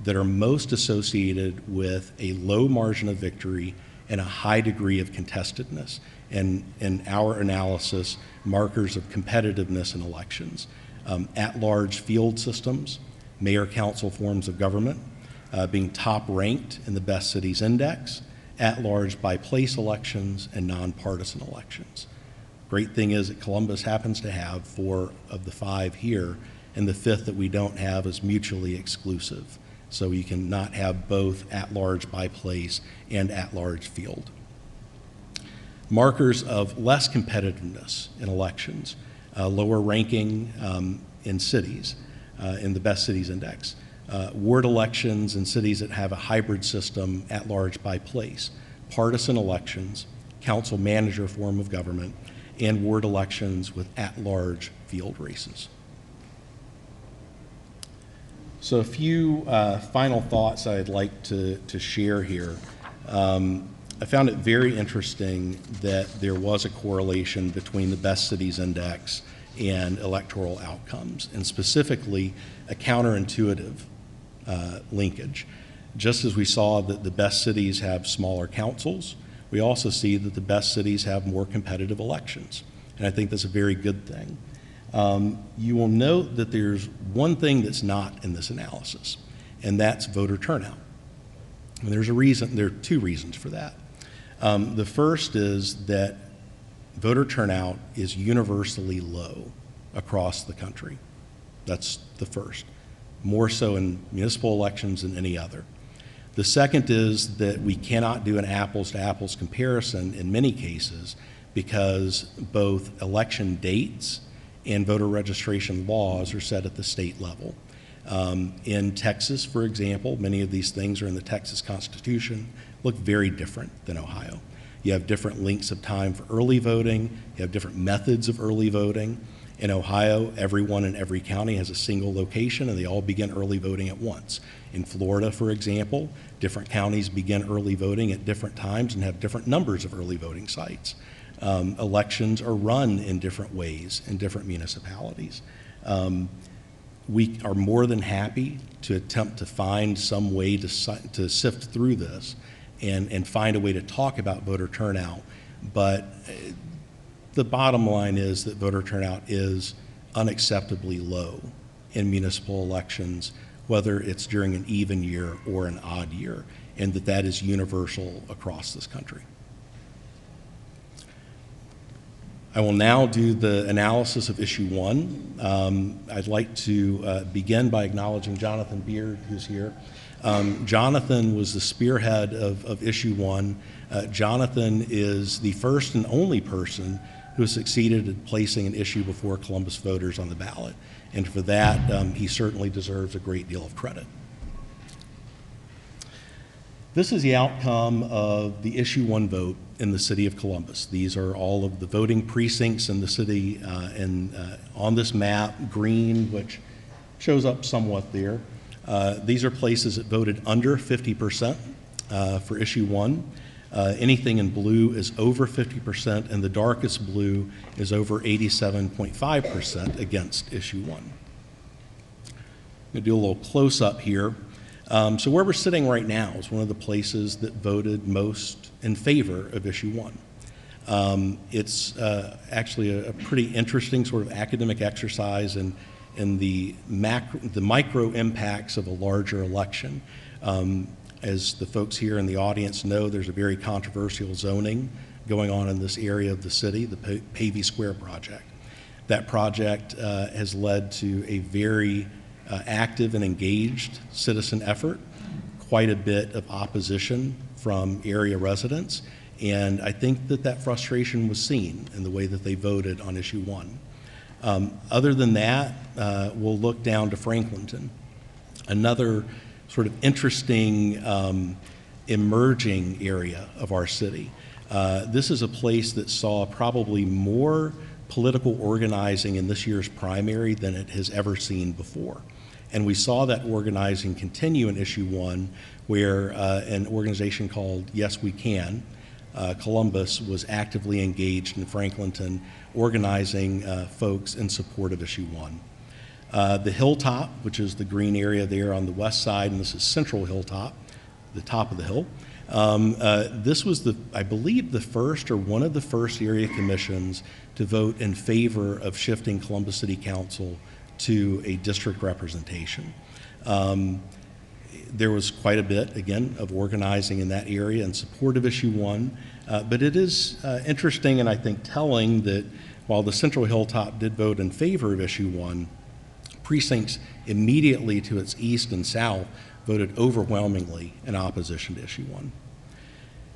that are most associated with a low margin of victory and a high degree of contestedness? And in our analysis, markers of competitiveness in elections: at-large field systems, mayor-council forms of government, being top ranked in the Best Cities Index, at-large by place elections, and nonpartisan elections. Great thing is that Columbus happens to have 4 of the 5 here, and the 5th that we don't have is mutually exclusive. So you can not have both at-large by place and at-large field. Markers of less competitiveness in elections: lower ranking in cities, in the Best Cities Index, ward elections in cities that have a hybrid system, at-large by place, partisan elections, council manager form of government, and ward elections with at-large field races. So a few final thoughts I'd like to share here. I found it very interesting that there was a correlation between the Best Cities Index and electoral outcomes, and specifically a counterintuitive linkage. Just as we saw that the best cities have smaller councils, we also see that the best cities have more competitive elections, and I think that's a very good thing. You will note that there's one thing that's not in this analysis, and that's voter turnout. And there's a reason. There are 2 reasons for that. The first is that voter turnout is universally low across the country. That's the first, more so in municipal elections than any other. The second is that we cannot do an apples-to-apples comparison in many cases because both election dates and voter registration laws are set at the state level. In Texas, for example, many of these things are in the Texas Constitution, look very different than Ohio. You have different lengths of time for early voting. You have different methods of early voting. In Ohio, everyone in every county has a single location, and they all begin early voting at once. In Florida, for example, different counties begin early voting at different times and have different numbers of early voting sites. Elections are run in different ways in different municipalities. We are more than happy to attempt to find some way to sift through this and find a way to talk about voter turnout, but the bottom line is that voter turnout is unacceptably low in municipal elections, whether it's during an even year or an odd year, and that is universal across this country. I will now do the analysis of issue 1. I'd like to begin by acknowledging Jonathan Beard, who's here. Jonathan was the spearhead of issue 1. Jonathan is the first and only person who has succeeded in placing an issue before Columbus voters on the ballot. And for that, he certainly deserves a great deal of credit. This is the outcome of the issue 1 vote in the city of Columbus. These are all of the voting precincts in the city, and on this map, green, which shows up somewhat there. These are places that voted under 50% for issue 1. Anything in blue is over 50%, and the darkest blue is over 87.5% against issue 1. I'm going to do a little close-up here. So where we're sitting right now is one of the places that voted most in favor of issue 1. It's actually a pretty interesting sort of academic exercise in the micro impacts of a larger election. As the folks here in the audience know, there's a very controversial zoning going on in this area of the city, the Pavey Square project. That project has led to a very active and engaged citizen effort, quite a bit of opposition from area residents, and I think that frustration was seen in the way that they voted on issue 1. Other than that, we'll look down to Franklinton, another sort of interesting emerging area of our city. This is a place that saw probably more political organizing in this year's primary than it has ever seen before. And we saw that organizing continue in issue 1, where an organization called Yes We Can, Columbus, was actively engaged in Franklinton, organizing folks in support of issue 1. The Hilltop, which is the green area there on the west side, and this is Central Hilltop, the top of the hill. This was, I believe, the first or one of the first area commissions to vote in favor of shifting Columbus City Council to a district representation. There was quite a bit, again, of organizing in that area in support of issue 1, but it is interesting and I think telling that while the Central Hilltop did vote in favor of issue 1, precincts immediately to its east and south voted overwhelmingly in opposition to issue 1.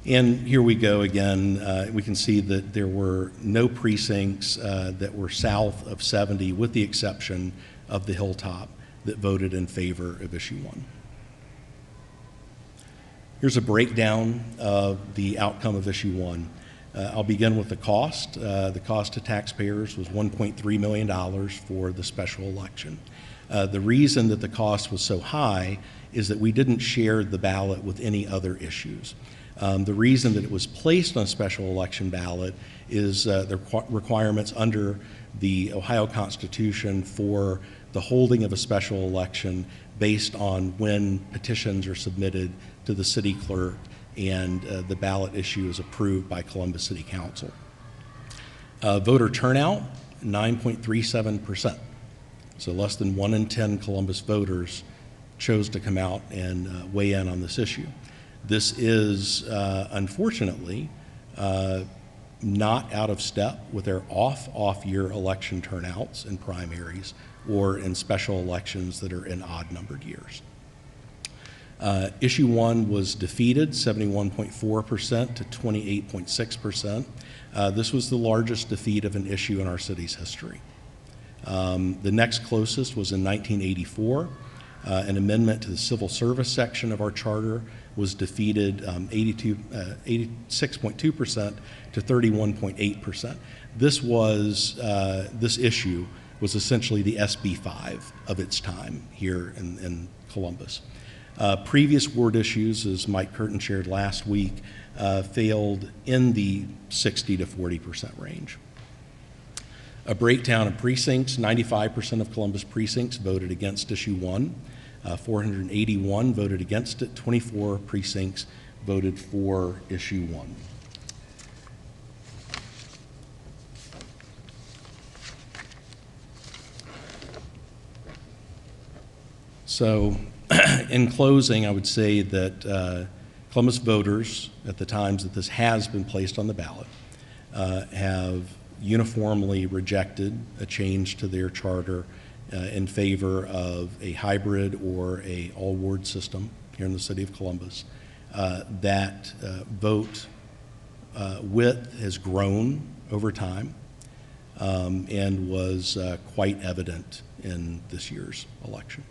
And here we go again. We can see that there were no precincts that were south of 70, with the exception of the Hilltop, that voted in favor of issue 1. Here's a breakdown of the outcome of issue 1. I'll begin with the cost. The cost to taxpayers was $1.3 million for the special election. The reason that the cost was so high is that we didn't share the ballot with any other issues. The reason that it was placed on a special election ballot is the requirements under the Ohio Constitution for the holding of a special election based on when petitions are submitted to the city clerk and the ballot issue is approved by Columbus City Council. Voter turnout, 9.37%. So less than 1 in 10 Columbus voters chose to come out and weigh in on this issue. This is, unfortunately, not out of step with their off-year election turnouts in primaries or in special elections that are in odd-numbered years. Issue 1 was defeated 71.4% to 28.6%. This was the largest defeat of an issue in our city's history. The next closest was in 1984. An amendment to the civil service section of our charter was defeated 86.2% to 31.8%. This was, this issue was essentially the SB 5 of its time here in Columbus. Previous ward issues, as Mike Curtin shared last week, failed in the 60 to 40% range. A breakdown of precincts: 95% of Columbus precincts voted against issue 1. 481 voted against it. 24 precincts voted for issue 1. So in closing, I would say that Columbus voters, at the times that this has been placed on the ballot, have uniformly rejected a change to their charter in favor of a hybrid or a all-ward system here in the city of Columbus. That vote width has grown over time and was quite evident in this year's election.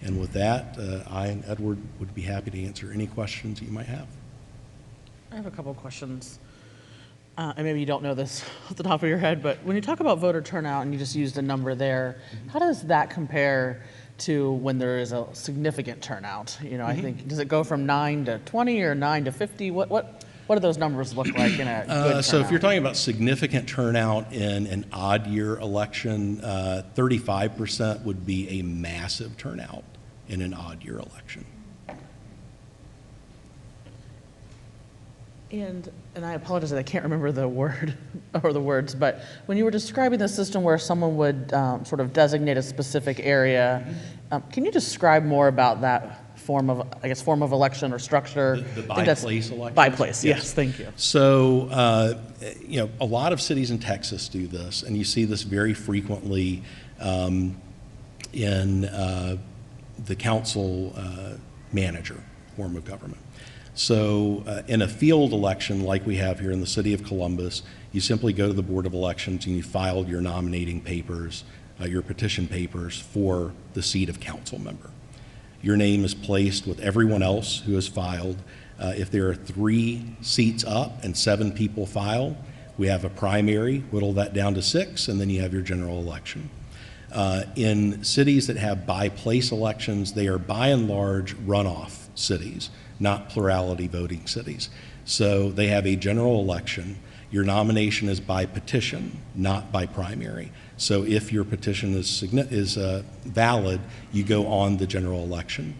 And with that, I and Edward would be happy to answer any questions that you might have. I have a couple questions. And maybe you don't know this off the top of your head, but when you talk about voter turnout and you just used a number there, how does that compare to when there is a significant turnout? You know, I think, does it go from 9 to 20 or 9 to 50? What do those numbers look like in a good turnout? So if you're talking about significant turnout in an odd year election, 35% would be a massive turnout in an odd year election. And I apologize that I can't remember the word or the words, but when you were describing the system where someone would sort of designate a specific area, can you describe more about that form of election or structure? The by-place election? By place, yes, thank you. So, a lot of cities in Texas do this, and you see this very frequently in the council manager form of government. So in a field election like we have here in the city of Columbus, you simply go to the Board of Elections and you file your nominating papers, your petition papers for the seat of council member. Your name is placed with everyone else who has filed. If there are 3 seats up and 7 people file, we have a primary, whittle that down to 6, and then you have your general election. In cities that have by-place elections, they are by and large runoff cities, not plurality voting cities. So they have a general election. Your nomination is by petition, not by primary. So if your petition is valid, you go on the general election.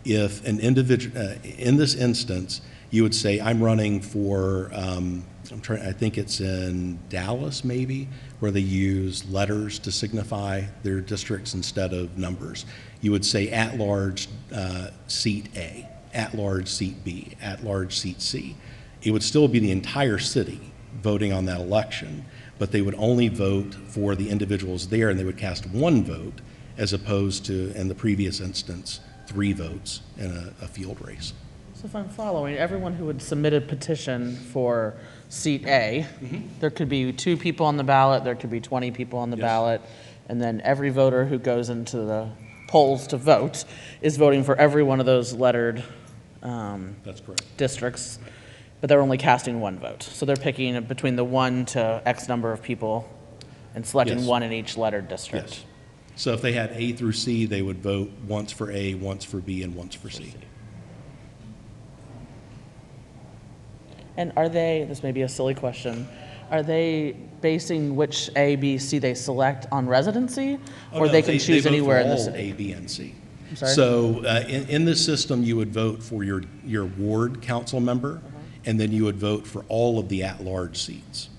If an individual, in this instance, you would say, I'm running for, I think it's in Dallas maybe, where they use letters to signify their districts instead of numbers. You would say at-large seat A, at-large seat B, at-large seat C. It would still be the entire city voting on that election, but they would only vote for the individuals there, and they would cast 1 vote as opposed to, in the previous instance, 3 votes in a field race. So if I'm following, everyone who would submit a petition for seat A, there could be 2 people on the ballot, there could be 20 people on the ballot, and then every voter who goes into the polls to vote is voting for every one of those lettered That's correct. districts, but they're only casting 1 vote. So they're picking between the 1 to X number of people and selecting Yes. 1 in each lettered district. Yes. So if they had A through C, they would vote once for A, once for B, and once for C. And are they, this may be a silly question, are they basing which A, B, C they select on residency? Or No, they can choose vote for anywhere in the all city? A, B, and C. I'm sorry? So in this system, you would vote for your ward council member, and then you would vote for all of the at-large seats.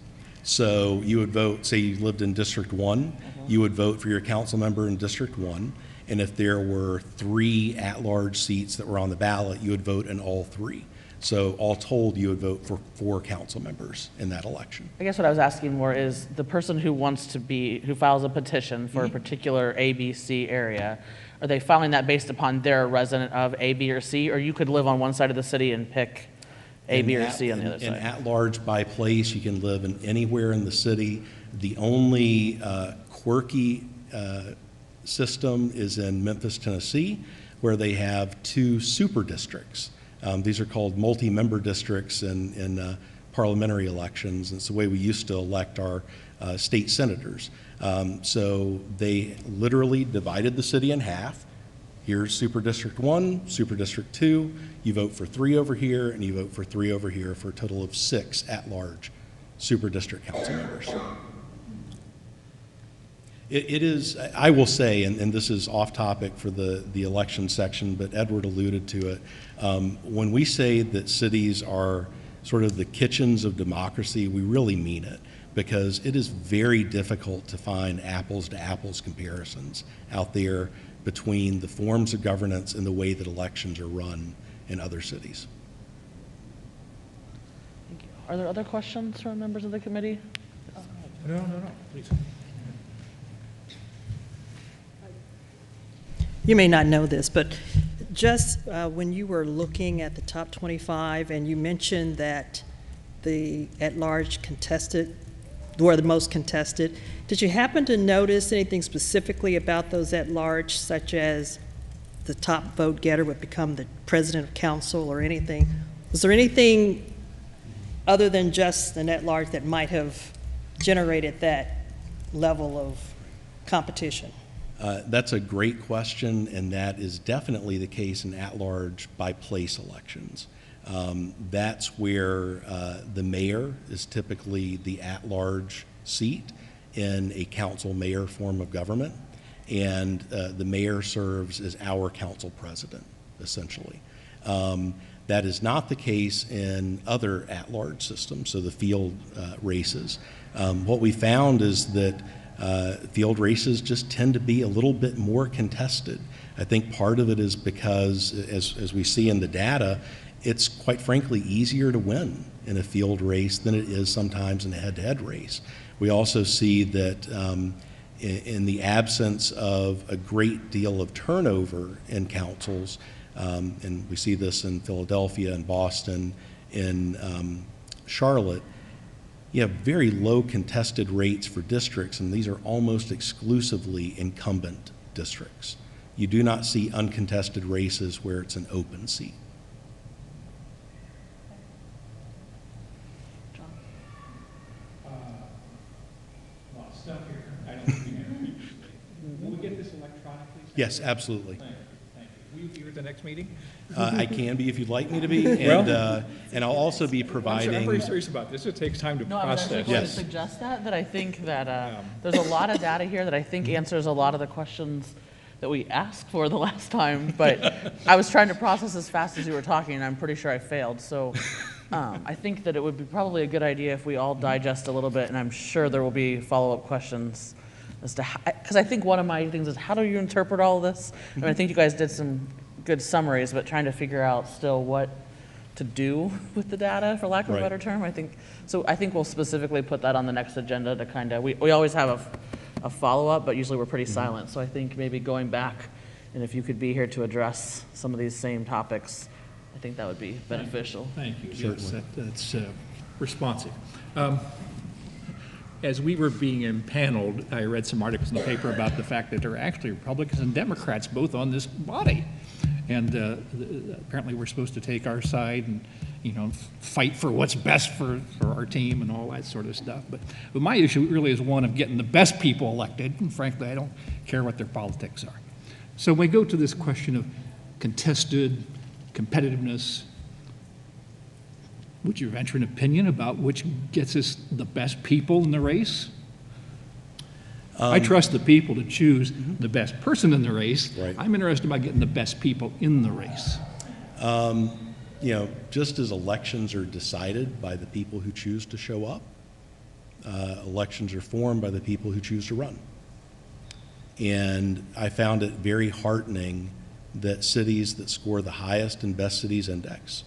So you would vote, say you lived in District 1, you would vote for your council member in District 1, and if there were 3 at-large seats that were on the ballot, you would vote in all 3. So all told, you would vote for 4 council members in that election. I guess what I was asking more is the person who who files a petition for a particular A, B, C area, are they filing that based upon their resident of A, B, or C? Or you could live on one side of the city and pick A, B, or C on the other In side? at-large by place, you can live in anywhere in the city. The only quirky system is in Memphis, Tennessee, where they have 2 super districts. These are called multi-member districts in parliamentary elections. It's the way we used to elect our state senators. So they literally divided the city in half. Here's Super District 1, Super District 2. You vote for 3 over here, and you vote for 3 over here for a total of 6 at-large Super District Council members. It is, I will say, and this is off topic for the election section, but Edward alluded to it. When we say that cities are sort of the kitchens of democracy, we really mean it, because it is very difficult to find apples to apples comparisons out there between the forms of governance and the way that elections are run in other cities. Thank you. Are there other questions from members of the committee? No, please. You may not know this, but just when you were looking at the top 25 and you mentioned that the at-large contested were the most contested, did you happen to notice anything specifically about those at-large, such as the top vote getter would become the president of council or anything? Was there anything other than just an at-large that might have generated that level of competition? That's a great question, and that is definitely the case in at-large by place elections. That's where the mayor is typically the at-large seat in a council mayor form of government, and the mayor serves as our council president, essentially. That is not the case in other at-large systems, so the field races. What we found is that field races just tend to be a little bit more contested. I think part of it is because, as we see in the data, it's quite frankly easier to win in a field race than it is sometimes in a head-to-head race. We also see that in the absence of a great deal of turnover in councils, and we see this in Philadelphia and Boston, in Charlotte, you have very low contested rates for districts, and these are almost exclusively incumbent districts. You do not see uncontested races where it's an open seat. Stuff here. I don't think we have. Will we get this electronically? Yes, absolutely. Thank you. Will you be at the next meeting? I can be if you'd like me to be, and I'll also be providing. I'm very serious about this. It takes time to No, I was actually process. going to Yes. suggest that I think that there's a lot of data here that I think answers a lot of the questions that we asked for the last time, but I was trying to process as fast as you were talking, and I'm pretty sure I failed. So I think that it would be probably a good idea if we all digest a little bit, and I'm sure there will be follow-up questions as to how, because I think one of my things is, how do you interpret all of this? I mean, I think you guys did some good summaries, but trying to figure out still what to do with the data, for lack of a Right. better term. I think we'll specifically put that on the next agenda to kind of, we always have a follow-up, but usually we're pretty silent. So I think maybe going back, and if you could be here to address some of these same topics, I think that would be beneficial. Thank you. Certainly. Yes, that's responsive. As we were being impaneled, I read some articles in the paper about the fact that there are actually Republicans and Democrats both on this body. And apparently we're supposed to take our side and, fight for what's best for our team and all that sort of stuff. But my issue really is one of getting the best people elected. And frankly, I don't care what their politics are. So when we go to this question of contested competitiveness, would you venture an opinion about which gets us the best people in the race? I trust the people to choose the best person in the race. Right. I'm interested about getting the best people in the race. Just as elections are decided by the people who choose to show up, elections are formed by the people who choose to run. And I found it very heartening that cities that score the highest in Best Cities Index,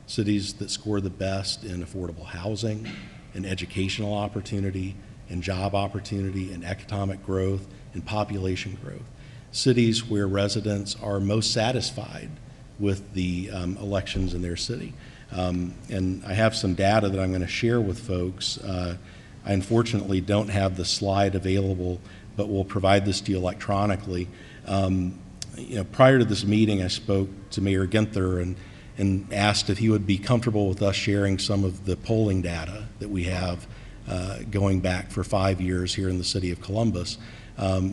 cities that score the best in affordable housing, in educational opportunity, in job opportunity, in economic growth, in population growth, cities where residents are most satisfied with the elections in their city. And I have some data that I'm going to share with folks. I unfortunately don't have the slide available, but we'll provide this to you electronically. Prior to this meeting, I spoke to Mayor Ginther, and asked if he would be comfortable with us sharing some of the polling data that we have going back for 5 years here in the city of Columbus.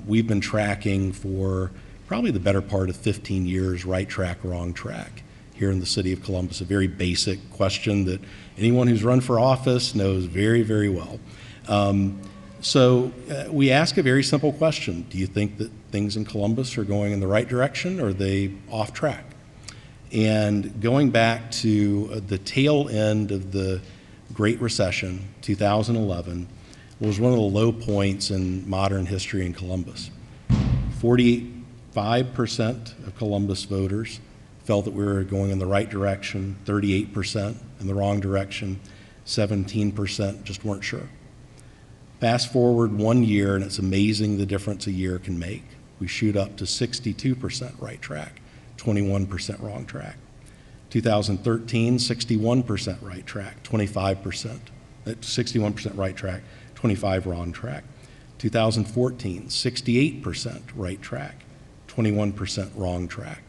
We've been tracking for probably the better part of 15 years, right track, wrong track here in the city of Columbus, a very basic question that anyone who's run for office knows very, very well. So we ask a very simple question. Do you think that things in Columbus are going in the right direction, or are they off track? And going back to the tail end of the Great Recession, 2011, was one of the low points in modern history in Columbus. 45% of Columbus voters felt that we were going in the right direction, 38% in the wrong direction, 17% just weren't sure. Fast forward 1 year, and it's amazing the difference a year can make. We shoot up to 62% right track, 21% wrong track. 2013, 61% right track, 25%. 61% right track, 25 wrong track. 2014, 68% right track, 21% wrong track.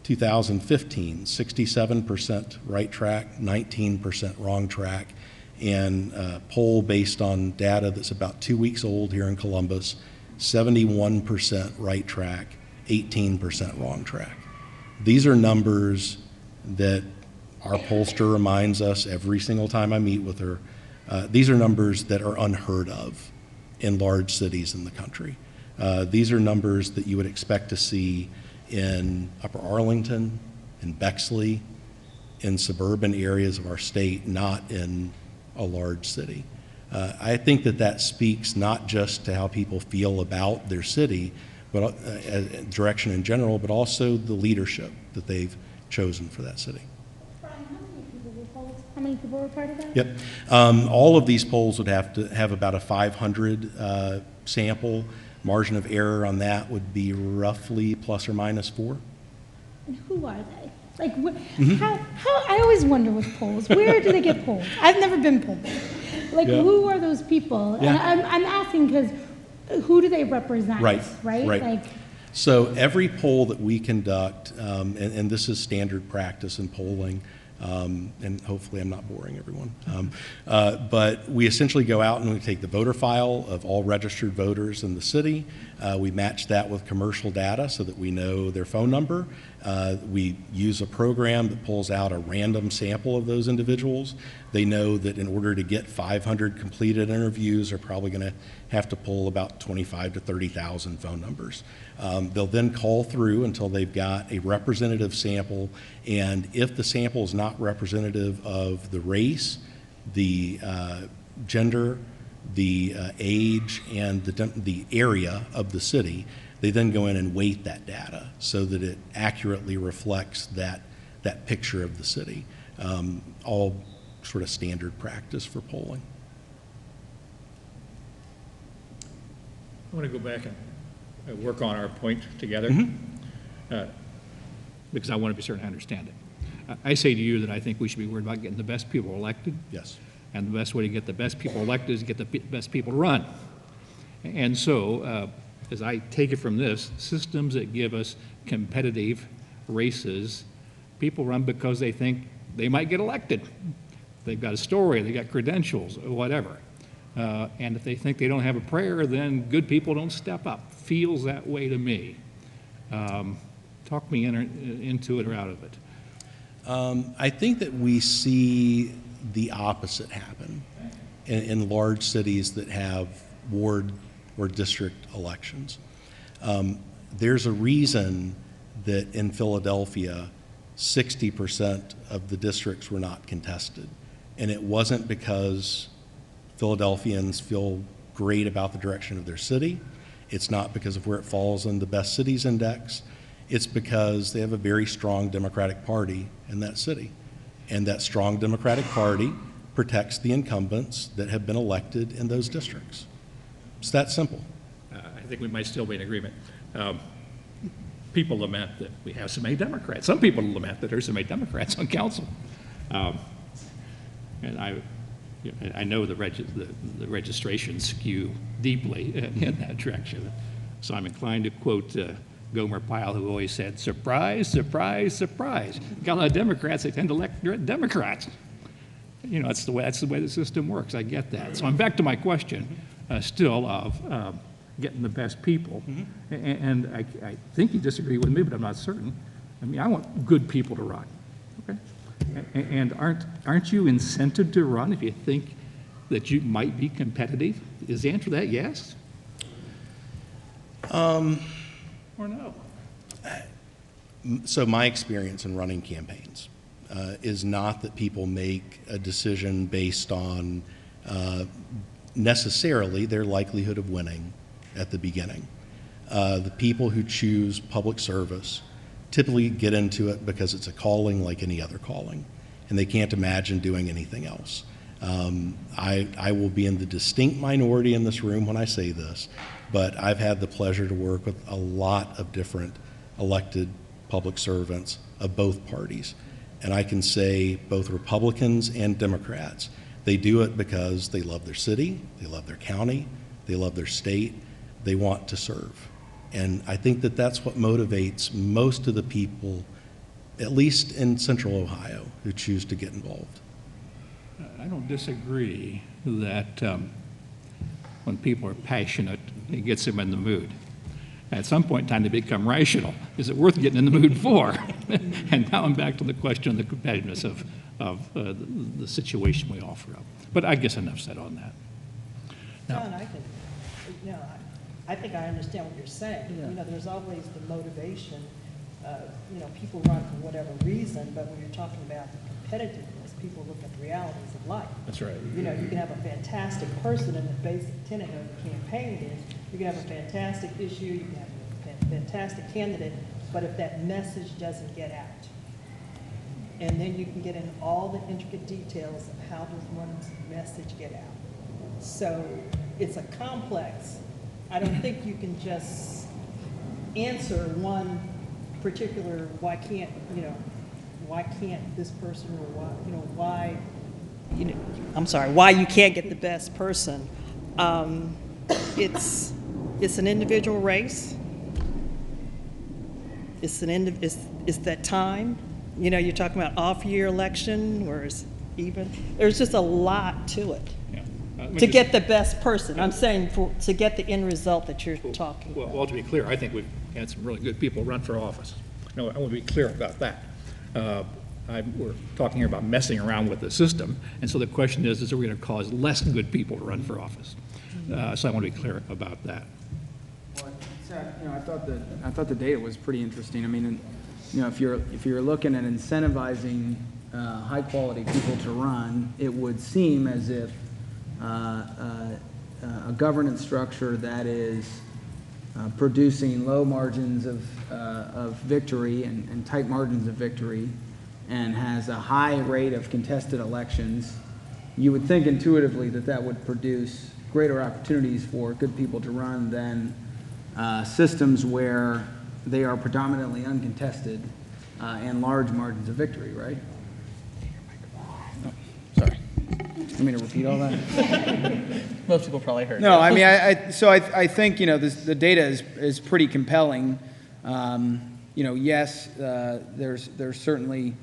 2015, 67% right track, 19% wrong track. And poll based on data that's about 2 weeks old here in Columbus, 71% right track, 18% wrong track. These are numbers that our pollster reminds us every single time I meet with her. These are numbers that are unheard of in large cities in the country. These are numbers that you would expect to see in Upper Arlington, in Bexley, in suburban areas of our state, not in a large city. I think that that speaks not just to how people feel about their city, but direction in general, but also the leadership that they've chosen for that city. Brian, how many people were polled? How many people were part of that? Yep. All of these polls would have to have about a 500 sample. Margin of error on that would be roughly plus or minus 4. And who are they? Like, how, I always wonder with polls, where do they get polled? I've never been polled. Like, Yeah. who are those people? Yeah. And I'm asking because who do they represent? Right. Like, So every poll that we conduct, and this is standard practice in polling, and hopefully I'm not boring everyone, but we essentially go out and we take the voter file of all registered voters in the city. We match that with commercial data so that we know their phone number. We use a program that pulls out a random sample of those individuals. They know that in order to get 500 completed interviews, they're probably going to have to pull about 25 to 30,000 phone numbers. They'll then call through until they've got a representative sample, and if the sample is not representative of the race, the gender, the age, and the area of the city, they then go in and weight that data so that it accurately reflects that picture of the city. All sort of standard practice for polling. I want to go back and work on our point together, because I want to be certain I understand it. I say to you that I think we should be worried about getting the best people elected. Yes. And the best way to get the best people elected is to get the best people to run. And so, as I take it from this, systems that give us competitive races, people run because they think they might get elected. They've got a story, they've got credentials, or whatever. And if they think they don't have a prayer, then good people don't step up. Feels that way to me. Talk me into it or out of it. I think that we see the opposite happen in large cities that have ward or district elections. There's a reason that in Philadelphia, 60% of the districts were not contested. And it wasn't because Philadelphians feel great about the direction of their city. It's not because of where it falls in the Best Cities Index. It's because they have a very strong Democratic Party in that city. And that strong Democratic Party protects the incumbents that have been elected in those districts. It's that simple. I think we might still be in agreement. People lament that we have so many Democrats. Some people lament that there's so many Democrats on council. And I know the registrations skew deeply in that direction. So I'm inclined to quote Gomer Pyle, who always said, surprise, surprise, surprise. Got a lot of Democrats, they tend to elect Democrats. You know, that's the way the system works. I get that. So I'm back to my question, still of getting the best people. And I think you disagree with me, but I'm not certain. I mean, I want good people to run. Okay? And aren't you incented to run if you think that you might be competitive? Is the answer to that yes? Or no? So my experience in running campaigns is not that people make a decision based on necessarily their likelihood of winning at the beginning. The people who choose public service typically get into it because it's a calling like any other calling, and they can't imagine doing anything else. I will be in the distinct minority in this room when I say this, but I've had the pleasure to work with a lot of different elected public servants of both parties. And I can say both Republicans and Democrats, they do it because they love their city, they love their county, they love their state, they want to serve. And I think that that's what motivates most of the people, at least in Central Ohio, who choose to get involved. I don't disagree that when people are passionate, it gets them in the mood. At some point in time, they become rational. Is it worth getting in the mood for? And now I'm back to the question of the competitiveness of the situation we offer up. But I guess enough said on that. John, I think I understand what you're saying. Yeah. You know, there's always the motivation. You know, people run for whatever reason, but when you're talking about the competitiveness, people look at the realities of life. That's right. You know, you can have a fantastic person, and the basic tenet of the campaign is you can have a fantastic issue, you can have a fantastic candidate, but if that message doesn't get out, and then you can get in all the intricate details of how does one's message get out. So it's a complex. I don't think you can just answer one particular why can't this person, or why why you can't get the best person. It's an individual race. It's that time. You know, you're talking about off-year election, or there's just a lot to it. To get the best person. I'm saying to get the end result that you're talking about. Well, to be clear, I think we've had some really good people run for office. No, I want to be clear about that. We're talking here about messing around with the system, and so the question is are we going to cause less good people to run for office? So I want to be clear about that. Well, you know, I thought the data was pretty interesting. I mean, you know, if you're looking at incentivizing high quality people to run, it would seem as if a governance structure that is producing low margins of victory and tight margins of victory, and has a high rate of contested elections, you would think intuitively that would produce greater opportunities for good people to run than systems where they are predominantly uncontested and large margins of victory, right? Sorry. You mean to repeat all that? Most people probably heard. No, I mean, I think, you know, the data is pretty compelling. You know, yes, there's certainly,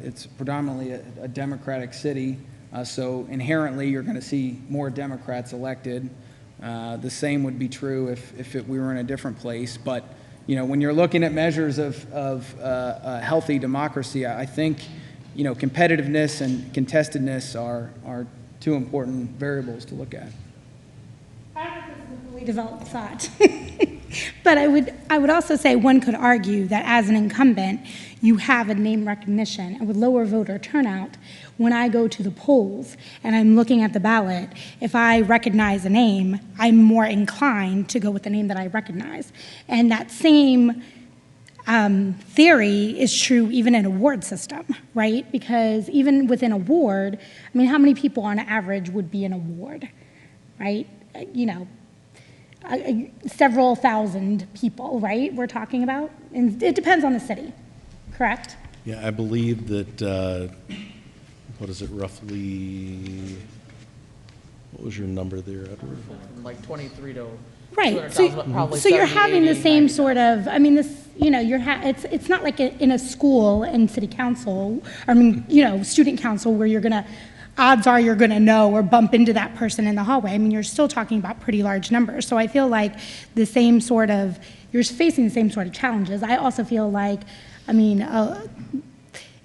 it's predominantly a Democratic city, so inherently you're going to see more Democrats elected. The same would be true if we were in a different place. But, you know, when you're looking at measures of a healthy democracy, I think, you know, competitiveness and contestedness are two important variables to look at. I don't know if this is a fully developed thought. But I would also say one could argue that as an incumbent, you have a name recognition, and with lower voter turnout, when I go to the polls and I'm looking at the ballot, if I recognize a name, I'm more inclined to go with the name that I recognize. And that same theory is true even in award system, right? Because even within award, I mean, how many people on average would be an award, right? You know, several thousand people, right, we're talking about? And it depends on the city, correct? Yeah, I believe that, what is it, roughly What was your number there, Edward? Like 23 to Right. 200,000, but probably So you're 70, having the 80, same 90. sort of, I mean, this, you know, it's not like in a school and city council, I mean, you know, student council where you're gonna, odds are you're gonna know or bump into that person in the hallway. I mean, you're still talking about pretty large numbers. So I feel like the same sort of, you're facing the same sort of challenges. I also feel like, I mean,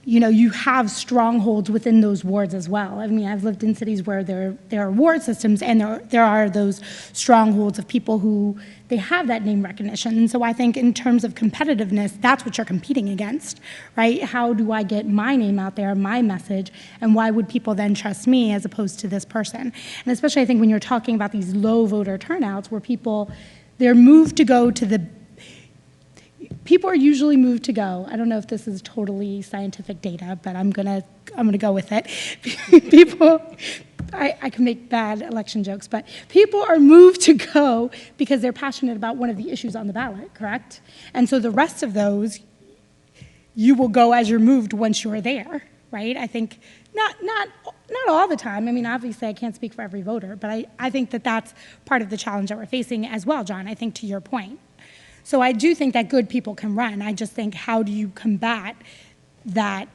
you know, you have strongholds within those wards as well. I mean, I've lived in cities where there are ward systems and there are those strongholds of people who, they have that name recognition. And so I think in terms of competitiveness, that's what you're competing against, right? How do I get my name out there, my message, and why would people then trust me as opposed to this person? And especially I think when you're talking about these low voter turnouts where people, they're moved to go to the, people are usually moved to go. I don't know if this is totally scientific data, but I'm gonna go with it. People, I can make bad election jokes, but people are moved to go because they're passionate about one of the issues on the ballot, correct? And so the rest of those, you will go as you're moved once you're there, right? I think not all the time. I mean, obviously I can't speak for every voter, but I think that that's part of the challenge that we're facing as well, John, I think to your point. So I do think that good people can run. I just think, how do you combat that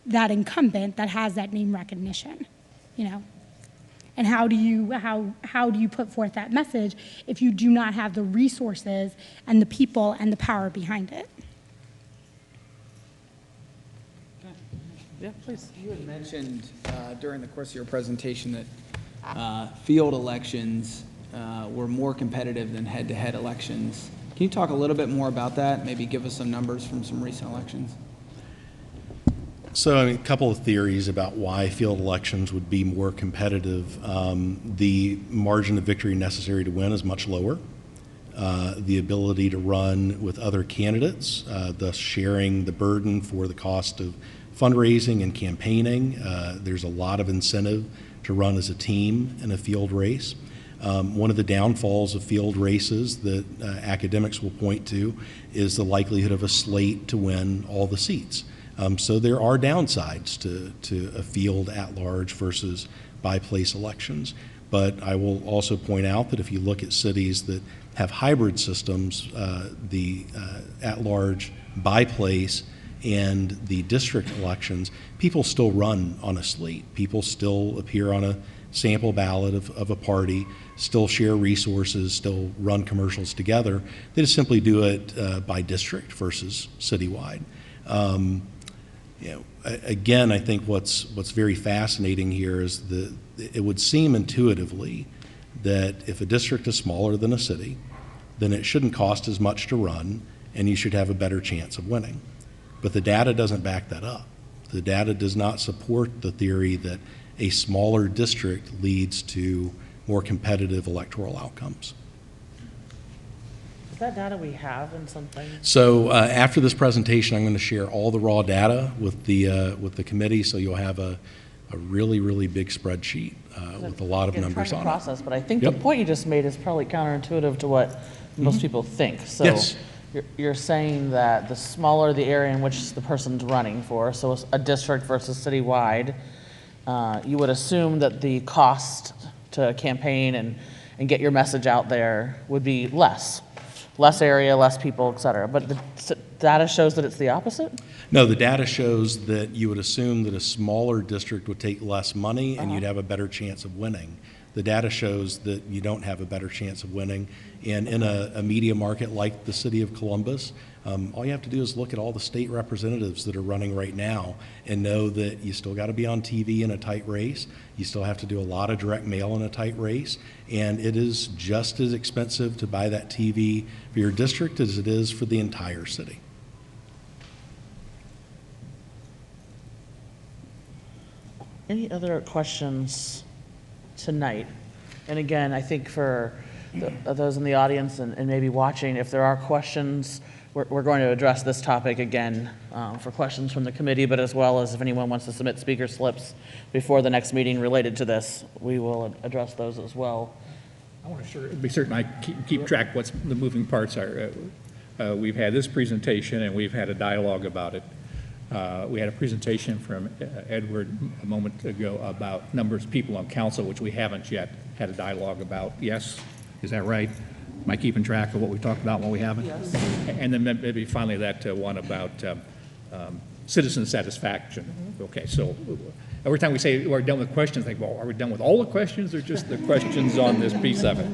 incumbent that has that name recognition, you know? And how do you put forth that message if you do not have the resources and the people and the power behind it? Yeah, please. You had mentioned during the course of your presentation that field elections were more competitive than head-to-head elections. Can you talk a little bit more about that? Maybe give us some numbers from some recent elections? So, I mean, a couple of theories about why field elections would be more competitive. The margin of victory necessary to win is much lower. The ability to run with other candidates, thus sharing the burden for the cost of fundraising and campaigning. There's a lot of incentive to run as a team in a field race. One of the downfalls of field races that academics will point to is the likelihood of a slate to win all the seats. So there are downsides to a field at large versus by place elections. But I will also point out that if you look at cities that have hybrid systems, the at large by place and the district elections, people still run on a slate. People still appear on a sample ballot of a party, still share resources, still run commercials together. They just simply do it by district versus citywide. Again, I think what's very fascinating here is that it would seem intuitively that if a district is smaller than a city, then it shouldn't cost as much to run and you should have a better chance of winning. But the data doesn't back that up. The data does not support the theory that a smaller district leads to more competitive electoral outcomes. Is that data we have in something? So after this presentation, I'm going to share all the raw data with the committee, so you'll have a really, really big spreadsheet with a lot of numbers on process, it. but I think Yep. the point you just made is probably counterintuitive to what most people think. So Yes. you're saying that the smaller the area in which the person's running for, so a district versus citywide, you would assume that the cost to campaign and get your message out there would be less area, less people, et cetera. But the data shows that it's the opposite? No, the data shows that you would assume that a smaller district would take less money and you'd have a better chance of winning. The data shows that you don't have a better chance of winning. And in a media market like the city of Columbus, all you have to do is look at all the state representatives that are running right now and know that you still got to be on TV in a tight race. You still have to do a lot of direct mail in a tight race. And it is just as expensive to buy that TV for your district as it is for the entire city. Any other questions tonight? And again, I think for those in the audience and maybe watching, if there are questions, we're going to address this topic again for questions from the committee, but as well as if anyone wants to submit speaker slips before the next meeting related to this, we will address those as well. I want to be certain I keep track what the moving parts are. We've had this presentation and we've had a dialogue about it. We had a presentation from Edward a moment ago about numbers of people on council, which we haven't yet had a dialogue about. Yes? Is that right? Am I keeping track of what we talked about and what we haven't? Yes. And then maybe finally that one about citizen satisfaction. Okay, so every time we say we're done with questions, I think, well, are we done with all the questions or just the questions on this piece of it?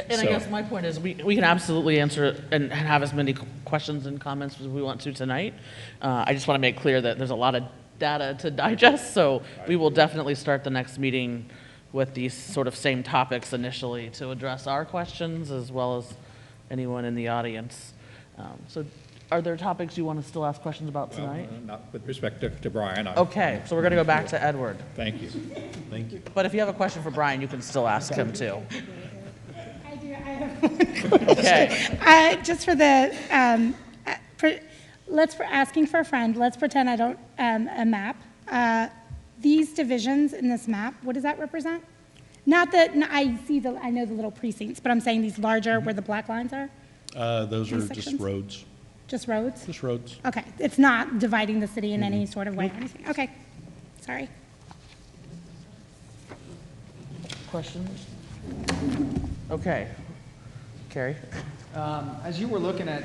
And I guess my point is we can absolutely answer and have as many questions and comments as we want to tonight. I just want to make clear that there's a lot of data to digest, so we will definitely start the next meeting with these sort of same topics initially to address our questions as well as anyone in the audience. So are there topics you want to still ask questions about tonight? Well, not with respect to Brian. Okay, so we're going to go back to Edward. Thank you. Thank you. But if you have a question for Brian, you can still ask him too. I do, I have one question. Okay. Just for the, asking for a friend, let's pretend I don't, a map. These divisions in this map, what does that represent? Not that, I know the little precincts, but I'm saying these larger where the black lines are? Those are just Intersections? roads, Just roads? just roads. Okay, it's not dividing the city in any sort of way or anything? Okay, sorry. Questions? Okay. Carrie? As you were looking at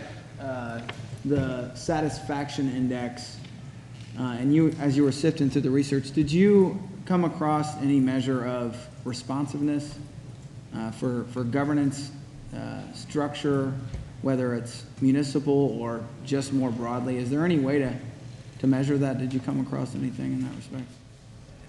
the satisfaction index, and as you were sifting through the research, did you come across any measure of responsiveness for governance structure, whether it's municipal or just more broadly? Is there any way to measure that? Did you come across anything in that respect?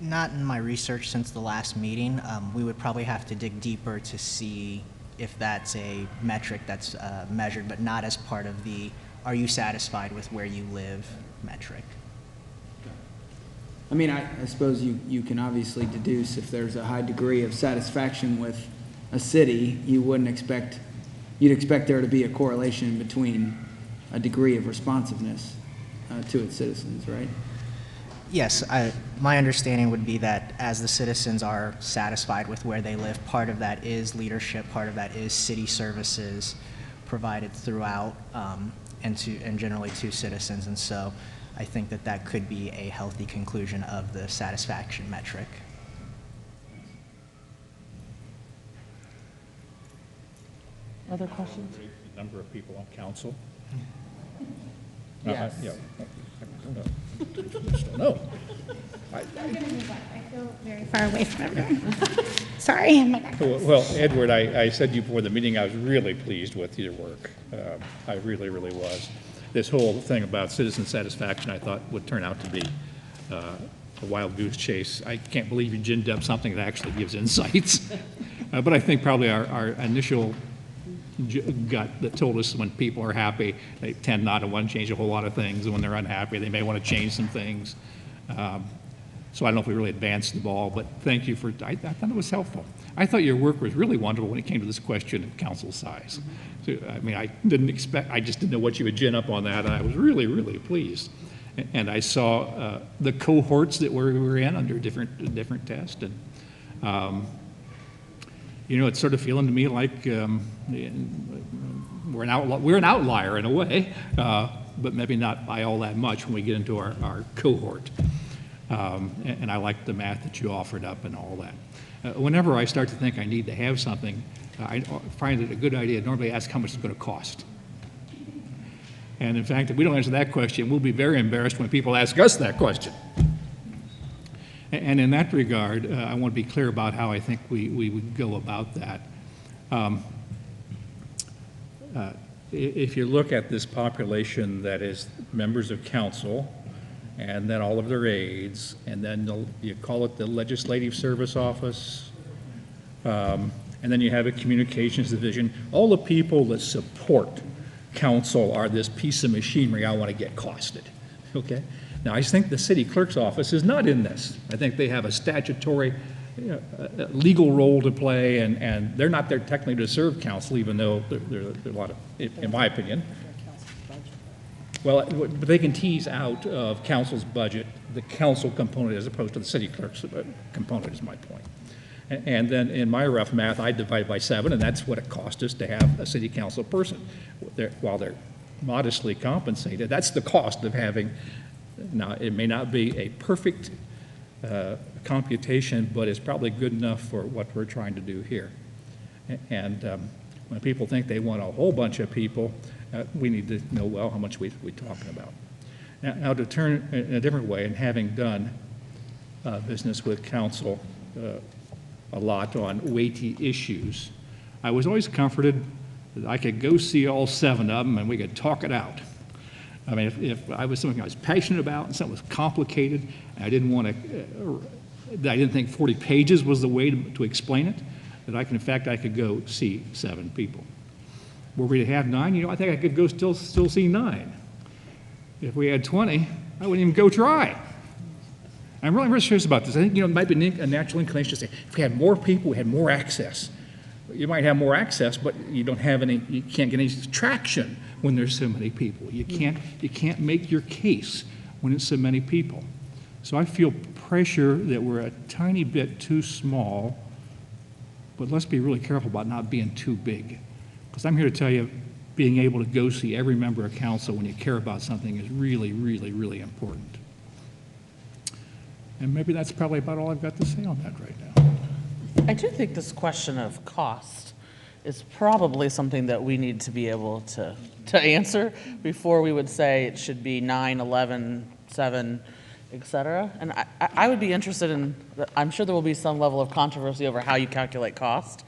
Not in my research since the last meeting. We would probably have to dig deeper to see if that's a metric that's measured, but not as part of the "are you satisfied with where you live" metric. I mean, I suppose you can obviously deduce if there's a high degree of satisfaction with a city, you'd expect there to be a correlation between a degree of responsiveness to its citizens, right? Yes, my understanding would be that as the citizens are satisfied with where they live, part of that is leadership, part of that is city services provided throughout and generally to citizens. And so I think that could be a healthy conclusion of the satisfaction metric. Other questions? The number of people on council. Yes. Yeah. I just don't know. I'm going to move on. I feel very far away from everyone. Sorry, my back. Well, Edward, I said to you before the meeting, I was really pleased with your work. I really, really was. This whole thing about citizen satisfaction I thought would turn out to be a wild goose chase. I can't believe you ginned up something that actually gives insights. But I think probably our initial gut that told us when people are happy, they tend not to want to change a whole lot of things. And when they're unhappy, they may want to change some things. So I don't know if we really advanced the ball, but thank you for, I thought it was helpful. I thought your work was really wonderful when it came to this question of council size. So, I mean, I just didn't know what you would gin up on that, and I was really, really pleased. And I saw the cohorts that we were in under different tests, and it's sort of feeling to me like we're an outlier in a way, but maybe not by all that much when we get into our cohort. And I like the math that you offered up and all that. Whenever I start to think I need to have something, I find it a good idea to normally ask how much it's going to cost. And in fact, if we don't answer that question, we'll be very embarrassed when people ask us that question. And in that regard, I want to be clear about how I think we would go about that. If you look at this population that is members of council, and then all of their aides, and then you call it the Legislative Service Office, and then you have a communications division. All the people that support council are this piece of machinery I want to get costed, okay? Now, I think the city clerk's office is not in this. I think they have a statutory legal role to play, and they're not there technically to serve council, even though there are a lot of, in my opinion. Well, but they can tease out of council's budget the council component as opposed to the city clerk's component is my point. And then in my rough math, I divide by 7, and that's what it cost us to have a city council person. While they're modestly compensated, that's the cost of having Now, it may not be a perfect computation, but it's probably good enough for what we're trying to do here. And when people think they want a whole bunch of people, we need to know, well, how much we're talking about. Now, to turn in a different way, and having done business with council a lot on weighty issues, I was always comforted that I could go see all 7 of them and we could talk it out. I mean, if I was something I was passionate about and something was complicated, and I didn't want to, I didn't think 40 pages was the way to explain it, that I could go see 7 people. Were we to have 9, I think I could go still see 9. If we had 20, I wouldn't even go try. I'm really serious about this. I think, it might be a natural inclination to say, if we had more people, we had more access. You might have more access, but you can't get any traction when there's so many people. You can't make your case when it's so many people. So I feel pressure that we're a tiny bit too small, but let's be really careful about not being too big. Because I'm here to tell you, being able to go see every member of council when you care about something is really, really, really important. And maybe that's probably about all I've got to say on that right now. I do think this question of cost is probably something that we need to be able to answer before we would say it should be 9, 11, 7, et cetera. And I would be interested in, I'm sure there will be some level of controversy over how you calculate cost.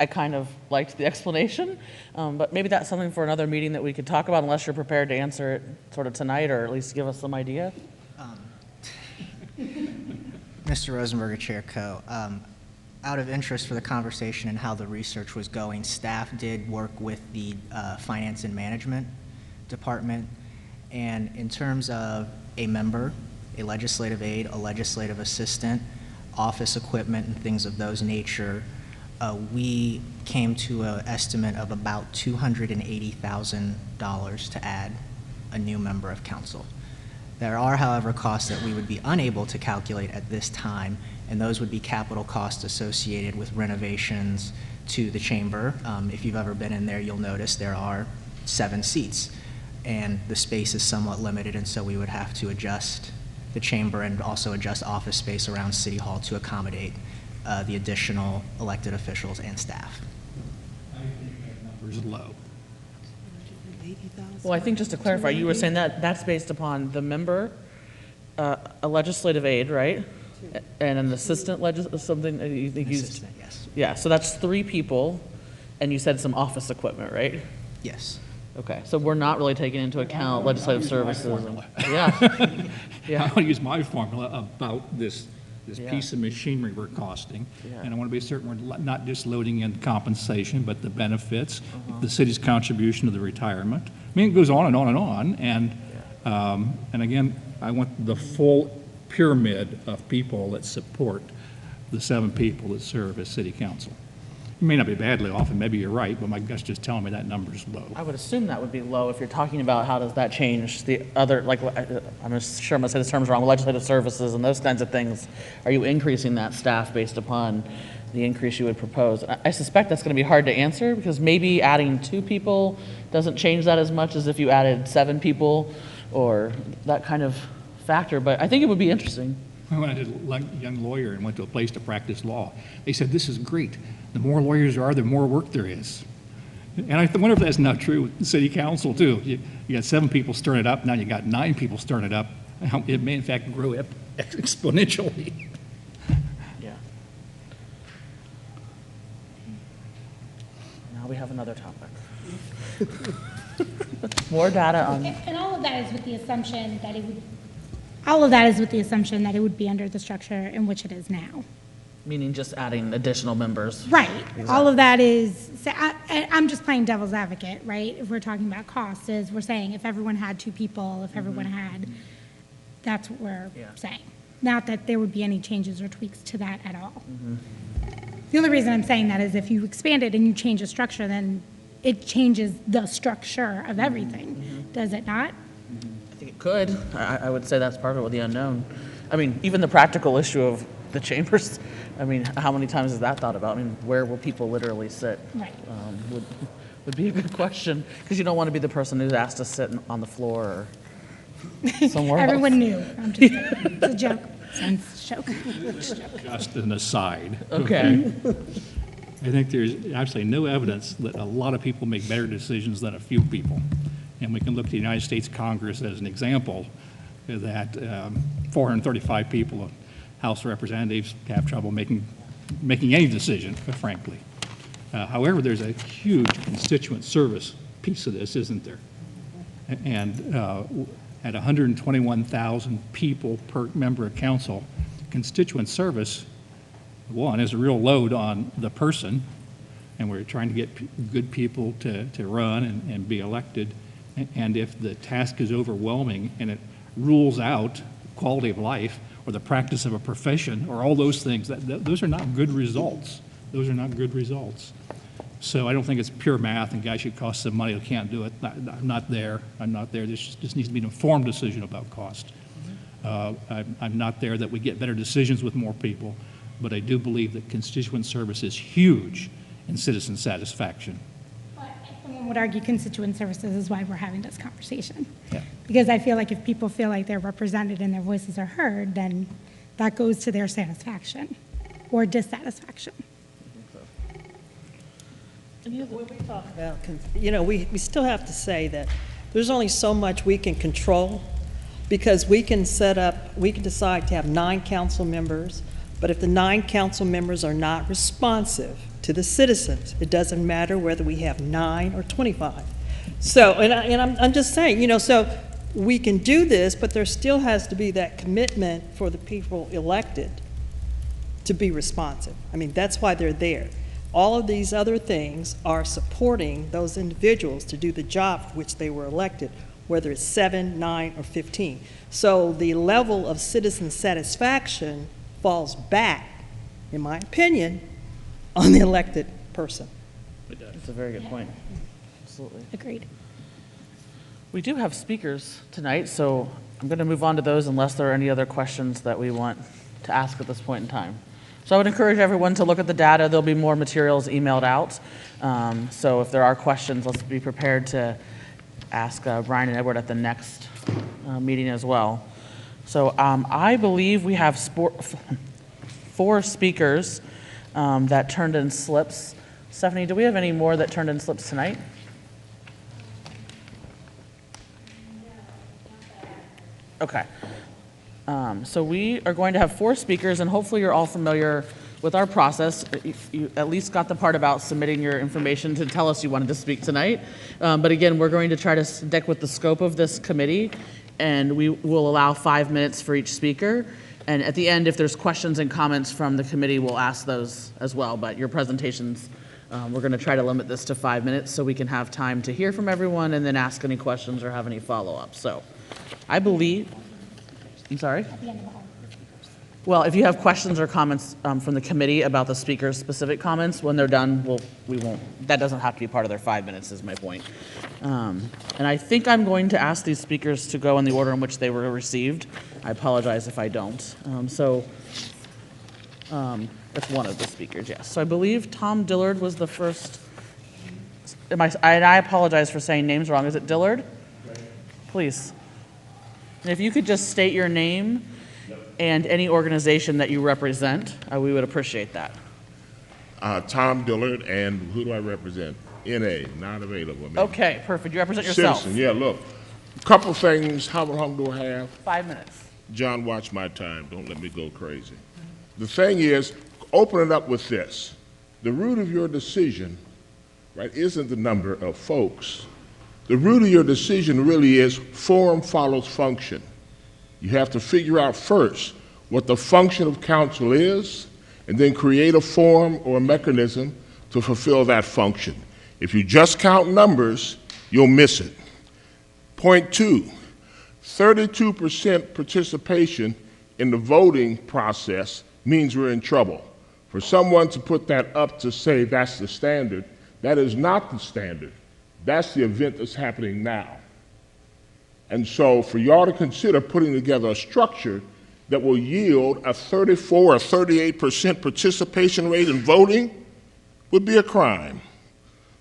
I kind of liked the explanation, but maybe that's something for another meeting that we could talk about, unless you're prepared to answer it sort of tonight, or at least give us some idea. Mr. Rosenberger, Chair Coe, out of interest for the conversation and how the research was going, staff did work with the Finance and Management Department, and in terms of a member, a legislative aide, a legislative assistant, office equipment, and things of those nature, we came to an estimate of about $280,000 to add a new member of council. There are, however, costs that we would be unable to calculate at this time, and those would be capital costs associated with renovations to the chamber. If you've ever been in there, you'll notice there are 7 seats, and the space is somewhat limited, and so we would have to adjust the chamber and also adjust office space around City Hall to accommodate the additional elected officials and staff. I think that number is low. Well, I think just to clarify, you were saying that that's based upon the member, a legislative aide, right? And an assistant something you think you used? Assistant, yes. Yeah, so that's 3 people, and you said some office equipment, right? Yes. Okay, so we're not really taking into account legislative services. Yeah. I Yeah. want to use my formula about this Yeah. piece of machinery we're costing. Yeah. And I want to be certain we're not just loading in compensation, but the benefits, the city's contribution to the retirement. I mean, it goes on and on and on. And again, I want the full pyramid of people that support the 7 people that serve as city council. You may not be badly off, and maybe you're right, but my gut's just telling me that number's low. I would assume that would be low if you're talking about how does that change the other, like, I'm sure I'm going to say this term's wrong, legislative services and those kinds of things. Are you increasing that staff based upon the increase you would propose? I suspect that's going to be hard to answer, because maybe adding 2 people doesn't change that as much as if you added 7 people or that kind of factor, but I think it would be interesting. When I did a young lawyer and went to a place to practice law, they said, this is great. The more lawyers there are, the more work there is. And I wonder if that's not true with the city council, too. You got 7 people stirring it up, now you got 9 people stirring it up. It may, in fact, grow exponentially. Yeah. Now we have another topic. More data on. And all of that is with the assumption that it would, all of that is with the assumption that it would be under the structure in which it is now. Meaning just adding additional members. Right. All of that is, I'm just playing devil's advocate, right? If we're talking about costs, is we're saying if everyone had 2 people, if everyone had, that's what we're saying. Not that there would be any changes or tweaks to that at all. The only reason I'm saying that is if you expand it and you change the structure, then it changes the structure of everything. Does it not? I think it could. I would say that's part of it with the unknown. I mean, even the practical issue of the chambers, I mean, how many times is that thought about? I mean, where will people literally sit? Right. Would be a good question, because you don't want to be the person who's asked to sit on the floor or Somewhere else. Everyone knew. I'm just, it's a joke. It's a joke. Just an aside. Okay. I think there's absolutely no evidence that a lot of people make better decisions than a few people. And we can look at the United States Congress as an example that 435 people, House of Representatives, have trouble making any decision, frankly. However, there's a huge constituent service piece of this, isn't there? And at 121,000 people per member of council, constituent service, one, is a real load on the person, and we're trying to get good people to run and be elected. And if the task is overwhelming and it rules out quality of life or the practice of a profession or all those things, those are not good results. Those are not good results. So I don't think it's pure math and guys should cost some money who can't do it. I'm not there. I'm not there. This needs to be an informed decision about cost. I'm not there that we get better decisions with more people, but I do believe that constituent service is huge in citizen satisfaction. But someone would argue constituent services is why we're having this conversation. Yeah. Because I feel like if people feel like they're represented and their voices are heard, then that goes to their satisfaction or dissatisfaction. When we talk about, we still have to say that there's only so much we can control, because we can decide to have 9 council members, but if the 9 council members are not responsive to the citizens, it doesn't matter whether we have 9 or 25. So, I'm just saying, so we can do this, but there still has to be that commitment for the people elected to be responsive. I mean, that's why they're there. All of these other things are supporting those individuals to do the job for which they were elected, whether it's 7, 9, or 15. So the level of citizen satisfaction falls back, in my opinion, on the elected person. That's a very good point. Absolutely. Agreed. We do have speakers tonight, so I'm going to move on to those unless there are any other questions that we want to ask at this point in time. So I would encourage everyone to look at the data. There'll be more materials emailed out. So if there are questions, let's be prepared to ask Brian and Edward at the next meeting as well. So I believe we have 4 speakers that turned in slips. Stephanie, do we have any more that turned in slips tonight? Okay. So we are going to have 4 speakers, and hopefully you're all familiar with our process. You at least got the part about submitting your information to tell us you wanted to speak tonight. But again, we're going to try to stick with the scope of this committee, and we will allow 5 minutes for each speaker. And at the end, if there's questions and comments from the committee, we'll ask those as well. But your presentations, we're going to try to limit this to 5 minutes so we can have time to hear from everyone and then ask any questions or have any follow-up. So I believe... I'm sorry? Well, if you have questions or comments from the committee about the speaker's specific comments, when they're done, we won't, that doesn't have to be part of their 5 minutes is my point. And I think I'm going to ask these speakers to go in the order in which they were received. I apologize if I don't. That's one of the speakers, yes. So I believe Tom Dillard was the first. And I apologize for saying names wrong. Is it Dillard? Please. And if you could just state your name and any organization that you represent, we would appreciate that. Tom Dillard, and who do I represent? NA, not available. Okay, perfect. You represent yourself. Citizen, yeah, look. Couple things. How long do I have? 5 minutes. John, watch my time. Don't let me go crazy. The thing is, open it up with this. The root of your decision, right, isn't the number of folks. The root of your decision really is form follows function. You have to figure out first what the function of council is, and then create a form or a mechanism to fulfill that function. If you just count numbers, you'll miss it. Point 2, 32% participation in the voting process means we're in trouble. For someone to put that up to say that's the standard, that is not the standard. That's the event that's happening now. And so for y'all to consider putting together a structure that will yield a 34 or 38% participation rate in voting would be a crime.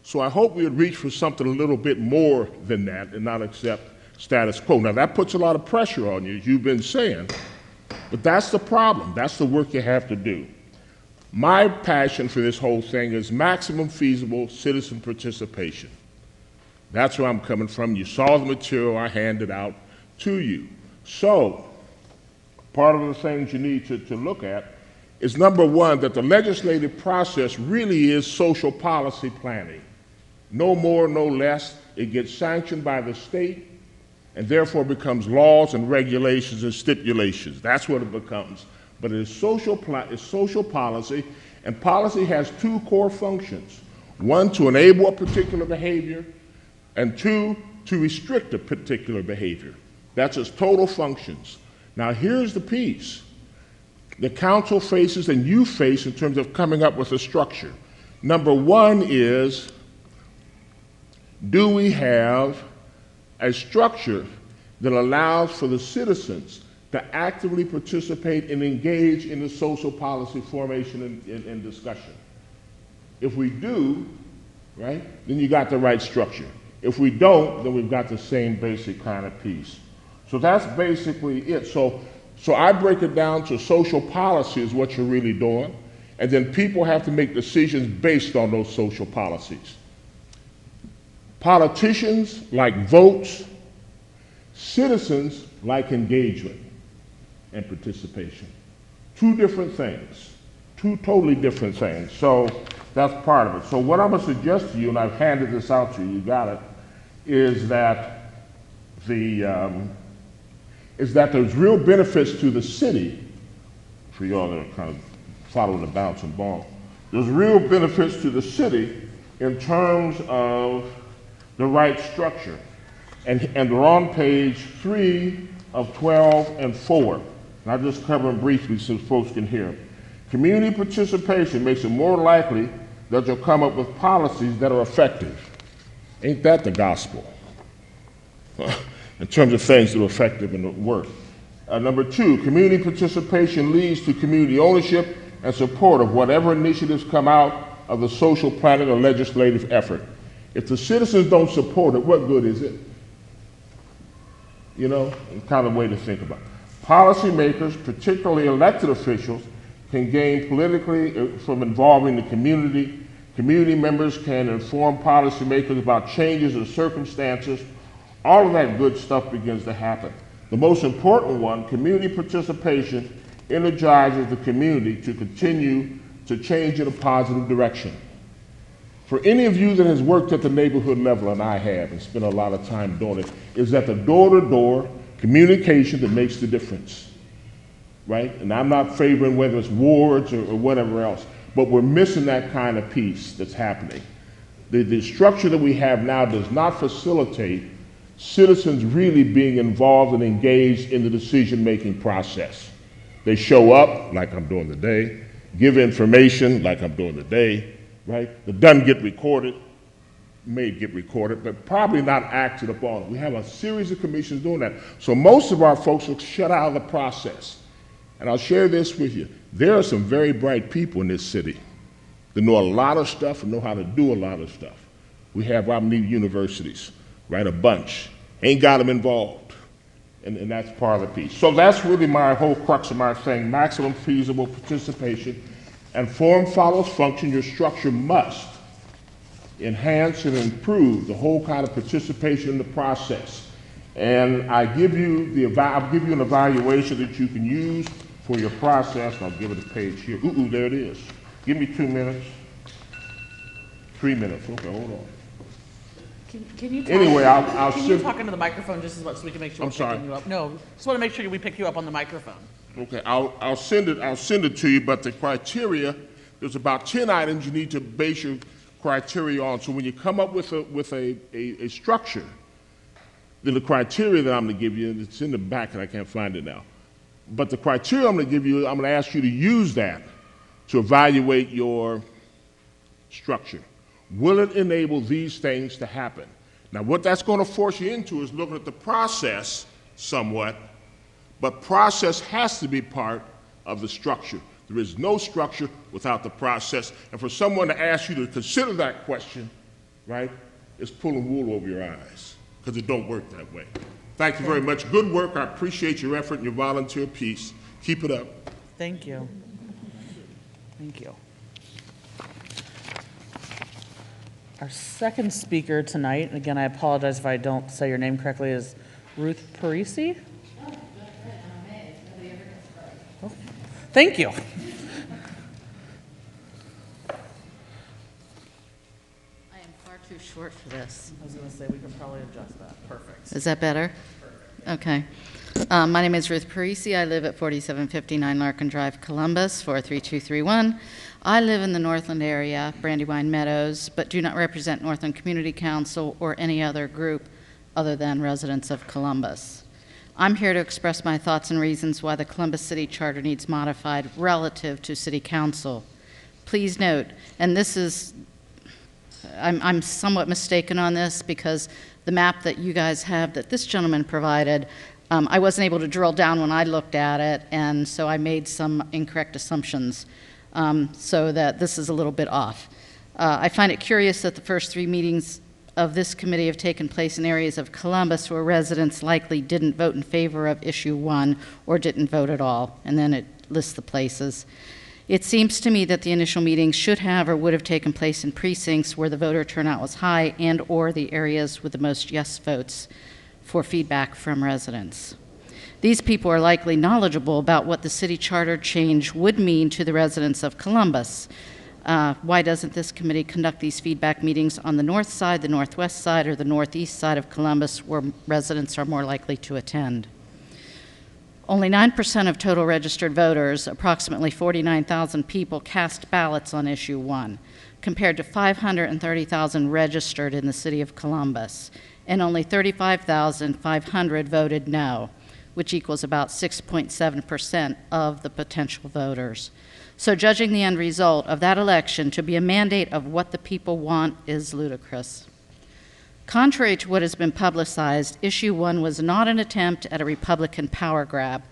So I hope we would reach for something a little bit more than that and not accept status quo. Now, that puts a lot of pressure on you, as you've been saying, but that's the problem. That's the work you have to do. My passion for this whole thing is maximum feasible citizen participation. That's where I'm coming from. You saw the material I handed out to you. So, part of the things you need to look at is, number one, that the legislative process really is social policy planning. No more, no less. It gets sanctioned by the state and therefore becomes laws and regulations and stipulations. That's what it becomes. But it is social policy, and policy has two core functions. One, to enable a particular behavior, and two, to restrict a particular behavior. That's its total functions. Now, here's the piece the council faces and you face in terms of coming up with a structure. Number one is, do we have a structure that allows for the citizens to actively participate and engage in the social policy formation and discussion? If we do, right, then you got the right structure. If we don't, then we've got the same basic kind of piece. So that's basically it. So I break it down to social policy is what you're really doing, and then people have to make decisions based on those social policies. Politicians like votes, citizens like engagement and participation. Two different things, two totally different things. So that's part of it. So what I'm gonna suggest to you, and I've handed this out to you, you got it, is that there's real benefits to the city, for y'all that are kind of following the bouncing ball. There's real benefits to the city in terms of the right structure. And they're on page 3 of 12 and 4. And I'll just cover them briefly so folks can hear. Community participation makes it more likely that you'll come up with policies that are effective. Ain't that the gospel? In terms of things that are effective and work. Number 2, community participation leads to community ownership and support of whatever initiatives come out of the social planning or legislative effort. If the citizens don't support it, what good is it? You know, it's kind of a way to think about it. Policymakers, particularly elected officials, can gain politically from involving the community. Community members can inform policymakers about changes in circumstances. All of that good stuff begins to happen. The most important one, community participation, energizes the community to continue to change in a positive direction. For any of you that has worked at the neighborhood level, and I have, and spent a lot of time doing it, is that the door-to-door communication that makes the difference, right? And I'm not favoring whether it's wards or whatever else, but we're missing that kind of piece that's happening. The structure that we have now does not facilitate citizens really being involved and engaged in the decision-making process. They show up, like I'm doing today, give information, like I'm doing today, right? It doesn't get recorded, may get recorded, but probably not acted upon. We have a series of commissions doing that. So most of our folks are shut out of the process. And I'll share this with you. There are some very bright people in this city that know a lot of stuff and know how to do a lot of stuff. We have Omni universities, right, a bunch. Ain't got them involved. And that's part of the piece. So that's really my whole crux of my thing, maximum feasible participation. And form follows function. Your structure must enhance and improve the whole kind of participation in the process. And I'll give you an evaluation that you can use for your process. I'll give it a page here. Ooh, there it is. Give me 2 minutes. 3 minutes. Okay, hold on. Can you talk, anyway, I'll can you talk into the microphone just as much so we can make sure we're sorry. picking you up? No, just want to make sure we pick you up on the microphone. Okay, I'll send it to you, but the criteria, there's about 10 items you need to base your criteria on. So when you come up with a structure, then the criteria that I'm going to give you, it's in the back and I can't find it now. But the criteria I'm going to give you, I'm going to ask you to use that to evaluate your structure. Will it enable these things to happen? Now, what that's going to force you into is looking at the process somewhat, but process has to be part of the structure. There is no structure without the process. And for someone to ask you to consider that question, right, is pulling wool over your eyes, because it don't work that way. Thank you very much. Good work. I appreciate your effort and your volunteer piece. Keep it up. Thank you. Thank you. Our second speaker tonight, and again, I apologize if I don't say your name correctly, is Ruth Parisi. Oh, thank you. Too short for this. I was going to say we can probably adjust that. Perfect. Is that better? Perfect. Okay. My name is Ruth Parisi. I live at 4759 Larkin Drive, Columbus, 43231. I live in the Northland area, Brandywine Meadows, but do not represent Northland Community Council or any other group other than residents of Columbus. I'm here to express my thoughts and reasons why the Columbus City Charter needs modified relative to City Council. Please note, and this is I'm somewhat mistaken on this because the map that you guys have that this gentleman provided, I wasn't able to drill down when I looked at it, and so I made some incorrect assumptions, so that this is a little bit off. I find it curious that the first 3 meetings of this committee have taken place in areas of Columbus where residents likely didn't vote in favor of issue 1 or didn't vote at all, and then it lists the places. It seems to me that the initial meetings should have or would have taken place in precincts where the voter turnout was high and or the areas with the most yes votes for feedback from residents. These people are likely knowledgeable about what the city charter change would mean to the residents of Columbus. Why doesn't this committee conduct these feedback meetings on the north side, the northwest side, or the northeast side of Columbus where residents are more likely to attend? Only 9% of total registered voters, approximately 49,000 people, cast ballots on issue 1, compared to 530,000 registered in the city of Columbus, and only 35,500 voted no, which equals about 6.7% of the potential voters. So judging the end result of that election to be a mandate of what the people want is ludicrous. Contrary to what has been publicized, issue 1 was not an attempt at a Republican power grab.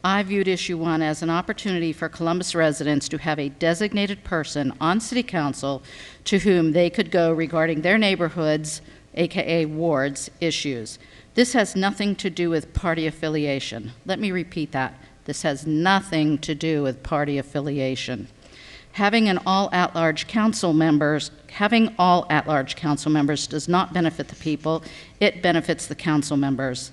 I viewed issue 1 as an opportunity for Columbus residents to have a designated person on city council to whom they could go regarding their neighborhoods, aka wards, issues. This has nothing to do with party affiliation. Let me repeat that. This has nothing to do with party affiliation. Having all at-large council members does not benefit the people, it benefits the council members.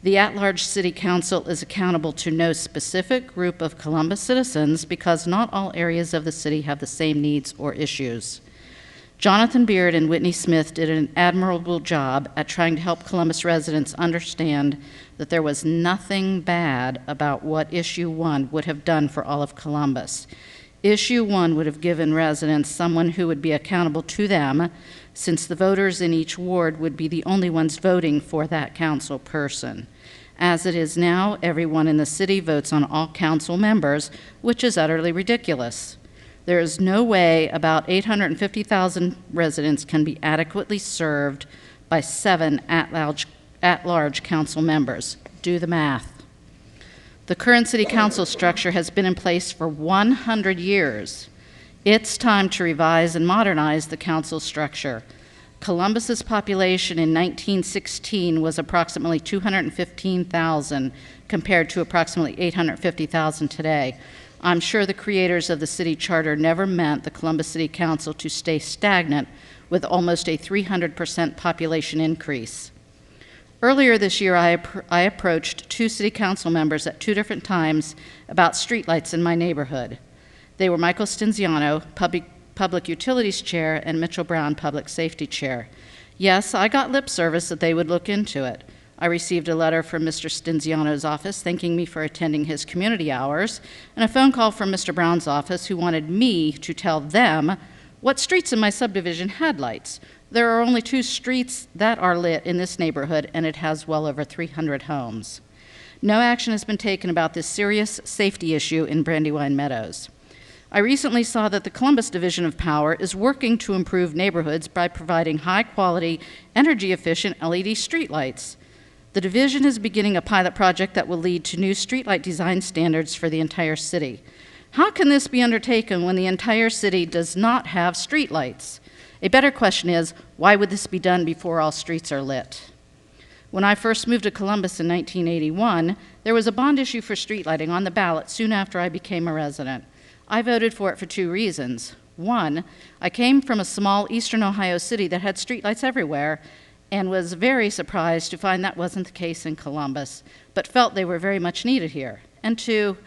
The at-large city council is accountable to no specific group of Columbus citizens because not all areas of the city have the same needs or issues. Jonathan Beard and Whitney Smith did an admirable job at trying to help Columbus residents understand that there was nothing bad about what issue 1 would have done for all of Columbus. Issue 1 would have given residents someone who would be accountable to them, since the voters in each ward would be the only ones voting for that council person. As it is now, everyone in the city votes on all council members, which is utterly ridiculous. There is no way about 850,000 residents can be adequately served by 7 at-large council members. Do the math. The current city council structure has been in place for 100 years. It's time to revise and modernize the council structure. Columbus's population in 1916 was approximately 215,000 compared to approximately 850,000 today. I'm sure the creators of the city charter never meant the Columbus City Council to stay stagnant with almost a 300% population increase. Earlier this year, I approached 2 city council members at 2 different times about streetlights in my neighborhood. They were Michael Stinziano, Public Utilities Chair, and Mitchell Brown, Public Safety Chair. Yes, I got lip service that they would look into it. I received a letter from Mr. Stinziano's office thanking me for attending his community hours, and a phone call from Mr. Brown's office who wanted me to tell them what streets in my subdivision had lights. There are only 2 streets that are lit in this neighborhood, and it has well over 300 homes. No action has been taken about this serious safety issue in Brandywine Meadows. I recently saw that the Columbus Division of Power is working to improve neighborhoods by providing high-quality, energy-efficient LED streetlights. The division is beginning a pilot project that will lead to new streetlight design standards for the entire city. How can this be undertaken when the entire city does not have streetlights? A better question is, why would this be done before all streets are lit? When I first moved to Columbus in 1981, there was a bond issue for street lighting on the ballot soon after I became a resident. I voted for it for 2 reasons. One, I came from a small eastern Ohio city that had streetlights everywhere and was very surprised to find that wasn't the case in Columbus, but felt they were very much needed here. And 2,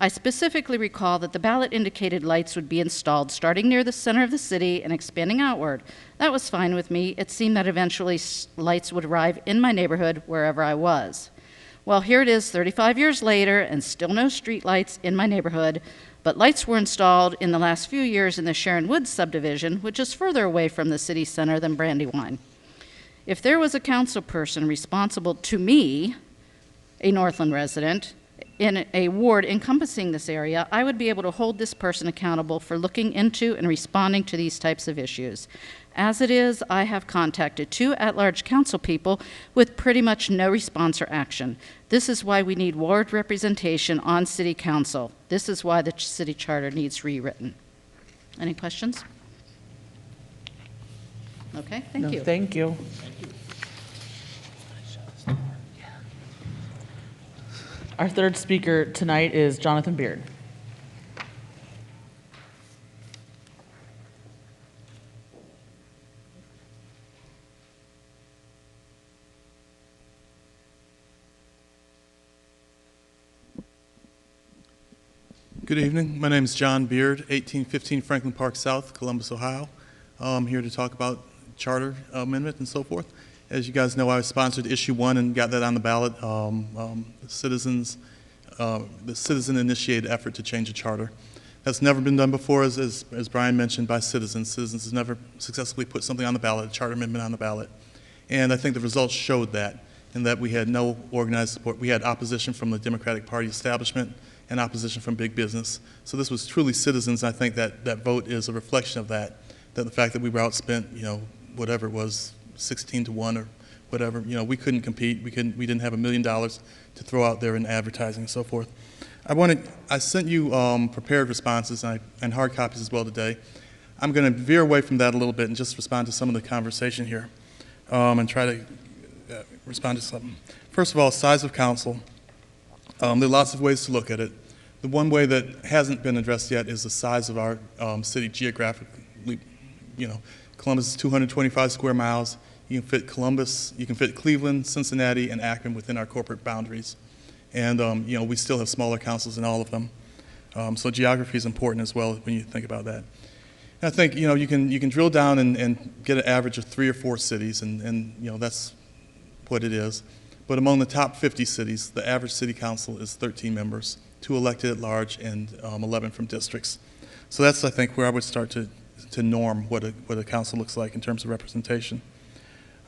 I specifically recall that the ballot indicated lights would be installed starting near the center of the city and expanding outward. That was fine with me. It seemed that eventually lights would arrive in my neighborhood wherever I was. Well, here it is 35 years later and still no street lights in my neighborhood, but lights were installed in the last few years in the Sharon Woods subdivision, which is further away from the city center than Brandywine. If there was a council person responsible to me, a Northland resident, in a ward encompassing this area, I would be able to hold this person accountable for looking into and responding to these types of issues. As it is, I have contacted 2 at-large council people with pretty much no response or action. This is why we need ward representation on city council. This is why the city charter needs rewritten. Any questions? Okay, thank you. Thank you. Our third speaker tonight is Jonathan Beard. Good evening. My name is John Beard, 1815 Franklin Park South, Columbus, Ohio. I'm here to talk about charter amendment and so forth. As you guys know, I sponsored issue 1 and got that on the ballot. The citizen-initiated effort to change the charter. That's never been done before, as Brian mentioned, by citizens. Citizens has never successfully put something on the ballot, a charter amendment on the ballot. And I think the results showed that, in that we had no organized support. We had opposition from the Democratic Party establishment and opposition from big business. So this was truly citizens. I think that that vote is a reflection of that the fact that we were outspent, whatever it was, 16-1 or whatever, we couldn't compete. We didn't have $1 million to throw out there in advertising and so forth. I sent you prepared responses and hard copies as well today. I'm going to veer away from that a little bit and just respond to some of the conversation here and try to respond to something. First of all, size of council. There are lots of ways to look at it. The one way that hasn't been addressed yet is the size of our city geographically. Columbus is 225 square miles. You can fit Columbus, you can fit Cleveland, Cincinnati, and Akron within our corporate boundaries. And we still have smaller councils in all of them. So geography is important as well when you think about that. And I think you can drill down and get an average of 3 or 4 cities, and that's what it is. But among the top 50 cities, the average city council is 13 members, 2 elected at large, and 11 from districts. So that's, I think, where I would start to norm what a council looks like in terms of representation.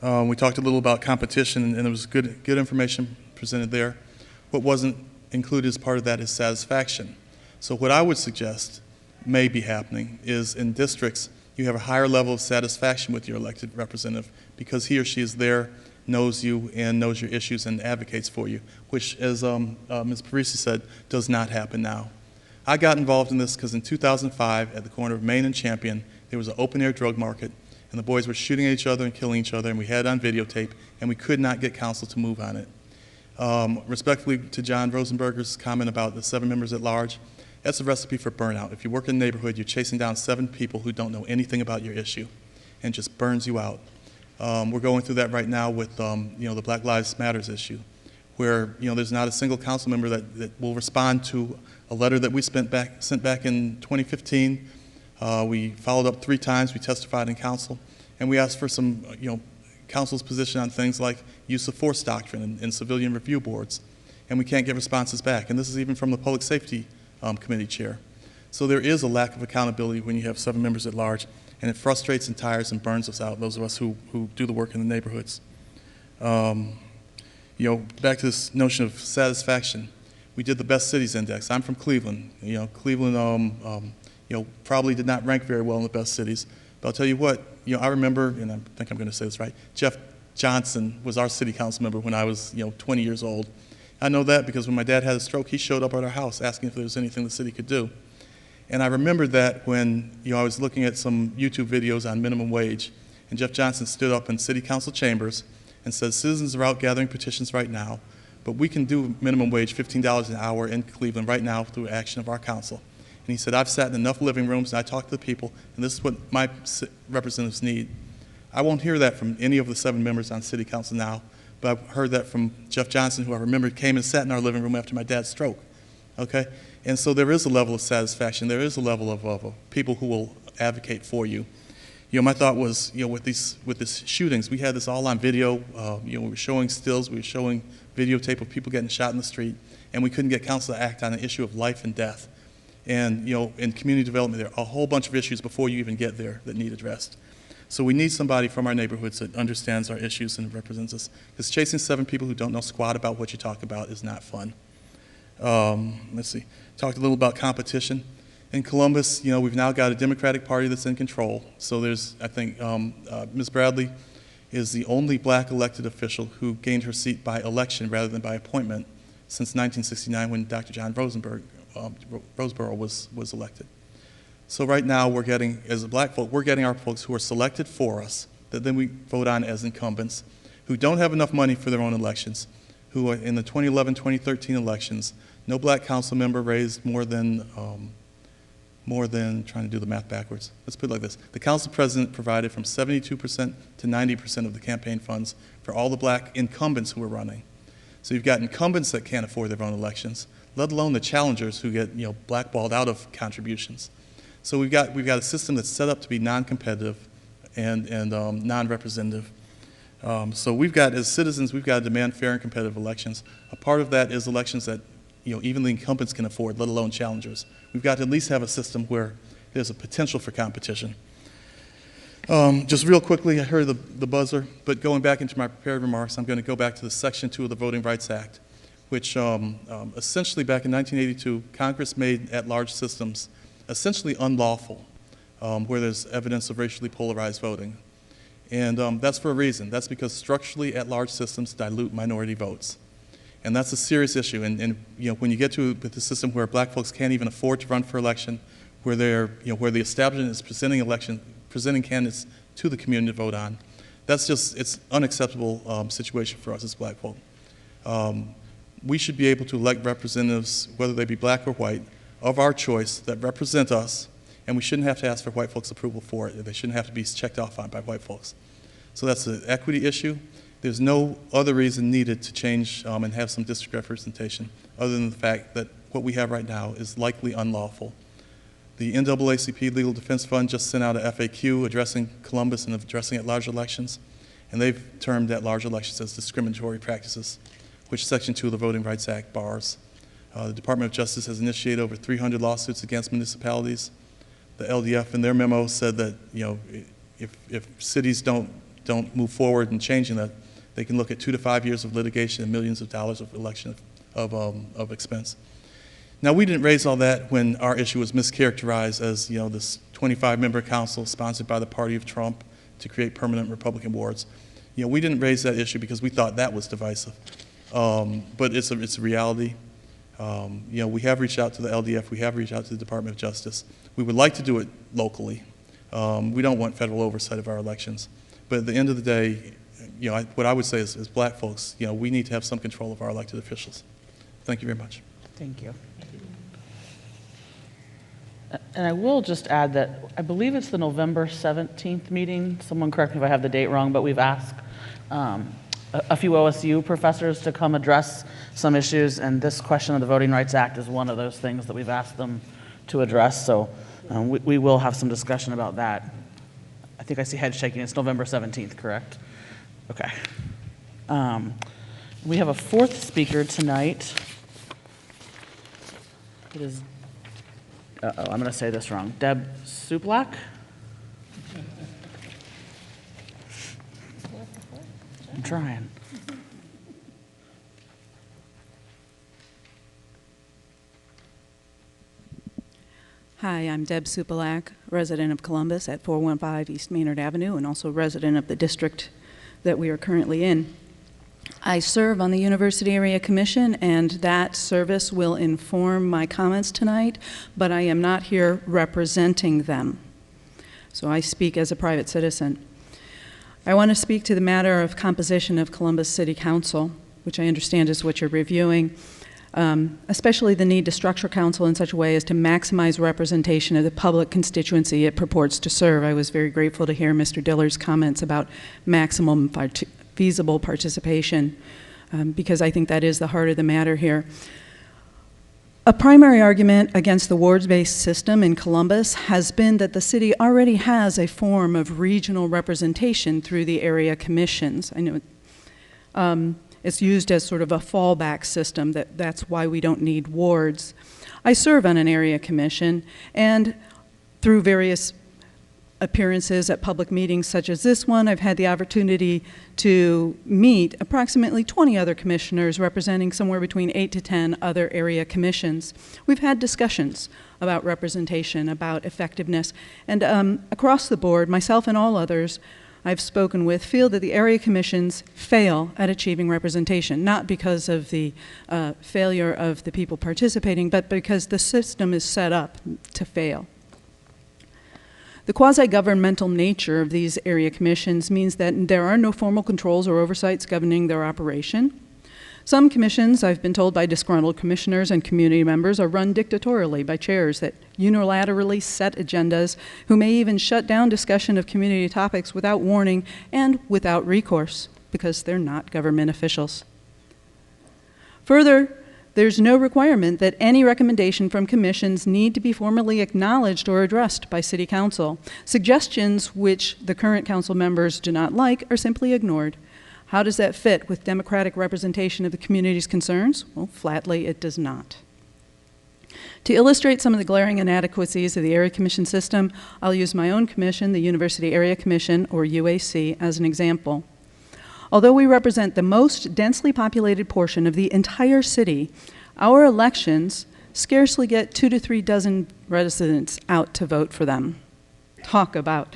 We talked a little about competition, and there was good information presented there. What wasn't included as part of that is satisfaction. So what I would suggest may be happening is in districts, you have a higher level of satisfaction with your elected representative because he or she is there, knows you, and knows your issues and advocates for you, which, as Ms. Parisi said, does not happen now. I got involved in this because in 2005, at the corner of Main and Champion, there was an open-air drug market, and the boys were shooting at each other and killing each other, and we had it on videotape, and we could not get council to move on it. Respectfully to John Rosenberger's comment about the 7 members at large, that's a recipe for burnout. If you work in a neighborhood, you're chasing down 7 people who don't know anything about your issue, and just burns you out. We're going through that right now with the Black Lives Matters issue, where there's not a single council member that will respond to a letter that we sent back in 2015. We followed up 3 times. We testified in council, and we asked for some council's position on things like use of force doctrine in civilian review boards, and we can't get responses back. And this is even from the Public Safety Committee chair. So there is a lack of accountability when you have 7 members at large, and it frustrates and tires and burns us out, those of us who do the work in the neighborhoods. Back to this notion of satisfaction. We did the Best Cities Index. I'm from Cleveland. Cleveland probably did not rank very well in the best cities. But I'll tell you what, I remember, and I think I'm going to say this right, Jeff Johnson was our city council member when I was 20 years old. I know that because when my dad had a stroke, he showed up at our house asking if there was anything the city could do. And I remembered that when I was looking at some YouTube videos on minimum wage, and Jeff Johnson stood up in city council chambers and said, citizens are out gathering petitions right now, but we can do minimum wage, $15 an hour in Cleveland right now through action of our council. And he said, I've sat in enough living rooms and I talked to the people, and this is what my representatives need. I won't hear that from any of the 7 members on city council now, but I've heard that from Jeff Johnson, who I remember came and sat in our living room after my dad's stroke, okay? And so there is a level of satisfaction. There is a level of people who will advocate for you. You know, my thought was, you know, with these shootings, we had this all on video. You know, we were showing stills, we were showing videotape of people getting shot in the street, and we couldn't get council to act on an issue of life and death. And, you know, in community development, there are a whole bunch of issues before you even get there that need addressed. So we need somebody from our neighborhoods that understands our issues and represents us. Because chasing 7 people who don't know squat about what you talk about is not fun. Let's see, talked a little about competition. In Columbus, you know, we've now got a Democratic Party that's in control. So there's, I think, Ms. Bradley is the only black elected official who gained her seat by election rather than by appointment since 1969 when Dr. John Roseborough was elected. So right now we're getting, as a black folk, we're getting our folks who are selected for us, that then we vote on as incumbents, who don't have enough money for their own elections, who are in the 2011, 2013 elections, no black council member raised more than, trying to do the math backwards. Let's put it like this. The council president provided from 72% to 90% of the campaign funds for all the black incumbents who were running. So you've got incumbents that can't afford their own elections, let alone the challengers who get, you know, blackballed out of contributions. So we've got a system that's set up to be non-competitive and non-representative. So we've got, as citizens, we've got to demand fair and competitive elections. A part of that is elections that, you know, even the incumbents can afford, let alone challengers. We've got to at least have a system where there's a potential for competition. Just real quickly, I heard the buzzer, but going back into my prepared remarks, I'm going to go back to the Section 2 of the Voting Rights Act, which essentially back in 1982, Congress made at-large systems essentially unlawful, where there's evidence of racially polarized voting. And that's for a reason. That's because structurally at-large systems dilute minority votes. And that's a serious issue. And you know, when you get to the system where black folks can't even afford to run for election, where where the establishment is presenting candidates to the community to vote on, that's just, it's unacceptable situation for us as black folk. We should be able to elect representatives, whether they be black or white, of our choice that represent us, and we shouldn't have to ask for white folks' approval for it. They shouldn't have to be checked off on by white folks. So that's an equity issue. There's no other reason needed to change and have some district representation other than the fact that what we have right now is likely unlawful. The NAACP Legal Defense Fund just sent out a FAQ addressing Columbus and addressing at-large elections, and they've termed at-large elections as discriminatory practices, which Section 2 of the Voting Rights Act bars. The Department of Justice has initiated over 300 lawsuits against municipalities. The LDF in their memo said that, you know, if cities don't move forward in changing that, they can look at 2 to 5 years of litigation and millions of dollars of election of expense. Now, we didn't raise all that when our issue was mischaracterized as, you know, this 25-member council sponsored by the party of Trump to create permanent Republican wards. You know, we didn't raise that issue because we thought that was divisive. But it's a reality. You know, we have reached out to the LDF, we have reached out to the Department of Justice. We would like to do it locally. We don't want federal oversight of our elections. But at the end of the day, you know, what I would say is, as black folks, you know, we need to have some control of our elected officials. Thank you very much. Thank you. And I will just add that I believe it's the November 17th meeting. Someone correct me if I have the date wrong, but we've asked a few OSU professors to come address some issues, and this question of the Voting Rights Act is one of those things that we've asked them to address, so we will have some discussion about that. I think I see head shaking. It's November 17th, correct? Okay. We have a fourth speaker tonight. It is, I'm going to say this wrong, Deb Suplak? I'm trying. Hi, I'm Deb Supalak, resident of Columbus at 415 East Maynard Avenue, and also resident of the district that we are currently in. I serve on the University Area Commission, and that service will inform my comments tonight, but I am not here representing them. So I speak as a private citizen. I want to speak to the matter of composition of Columbus City Council, which I understand is what you're reviewing, especially the need to structure council in such a way as to maximize representation of the public constituency it purports to serve. I was very grateful to hear Mr. Diller's comments about maximum feasible participation, because I think that is the heart of the matter here. A primary argument against the wards-based system in Columbus has been that the city already has a form of regional representation through the area commissions. I know it's used as sort of a fallback system, that's why we don't need wards. I serve on an area commission, and through various appearances at public meetings such as this one, I've had the opportunity to meet approximately 20 other commissioners representing somewhere between 8 to 10 other area commissions. We've had discussions about representation, about effectiveness, and across the board, myself and all others I've spoken with feel that the area commissions fail at achieving representation, not because of the failure of the people participating, but because the system is set up to fail. The quasi-governmental nature of these area commissions means that there are no formal controls or oversights governing their operation. Some commissions, I've been told by disgruntled commissioners and community members, are run dictatorially by chairs that unilaterally set agendas, who may even shut down discussion of community topics without warning and without recourse, because they're not government officials. Further, there's no requirement that any recommendation from commissions need to be formally acknowledged or addressed by City Council. Suggestions which the current council members do not like are simply ignored. How does that fit with democratic representation of the community's concerns? Well, flatly, it does not. To illustrate some of the glaring inadequacies of the Area Commission system, I'll use my own commission, the University Area Commission, or UAC, as an example. Although we represent the most densely populated portion of the entire city, our elections scarcely get 2 to 3 dozen residents out to vote for them. Talk about,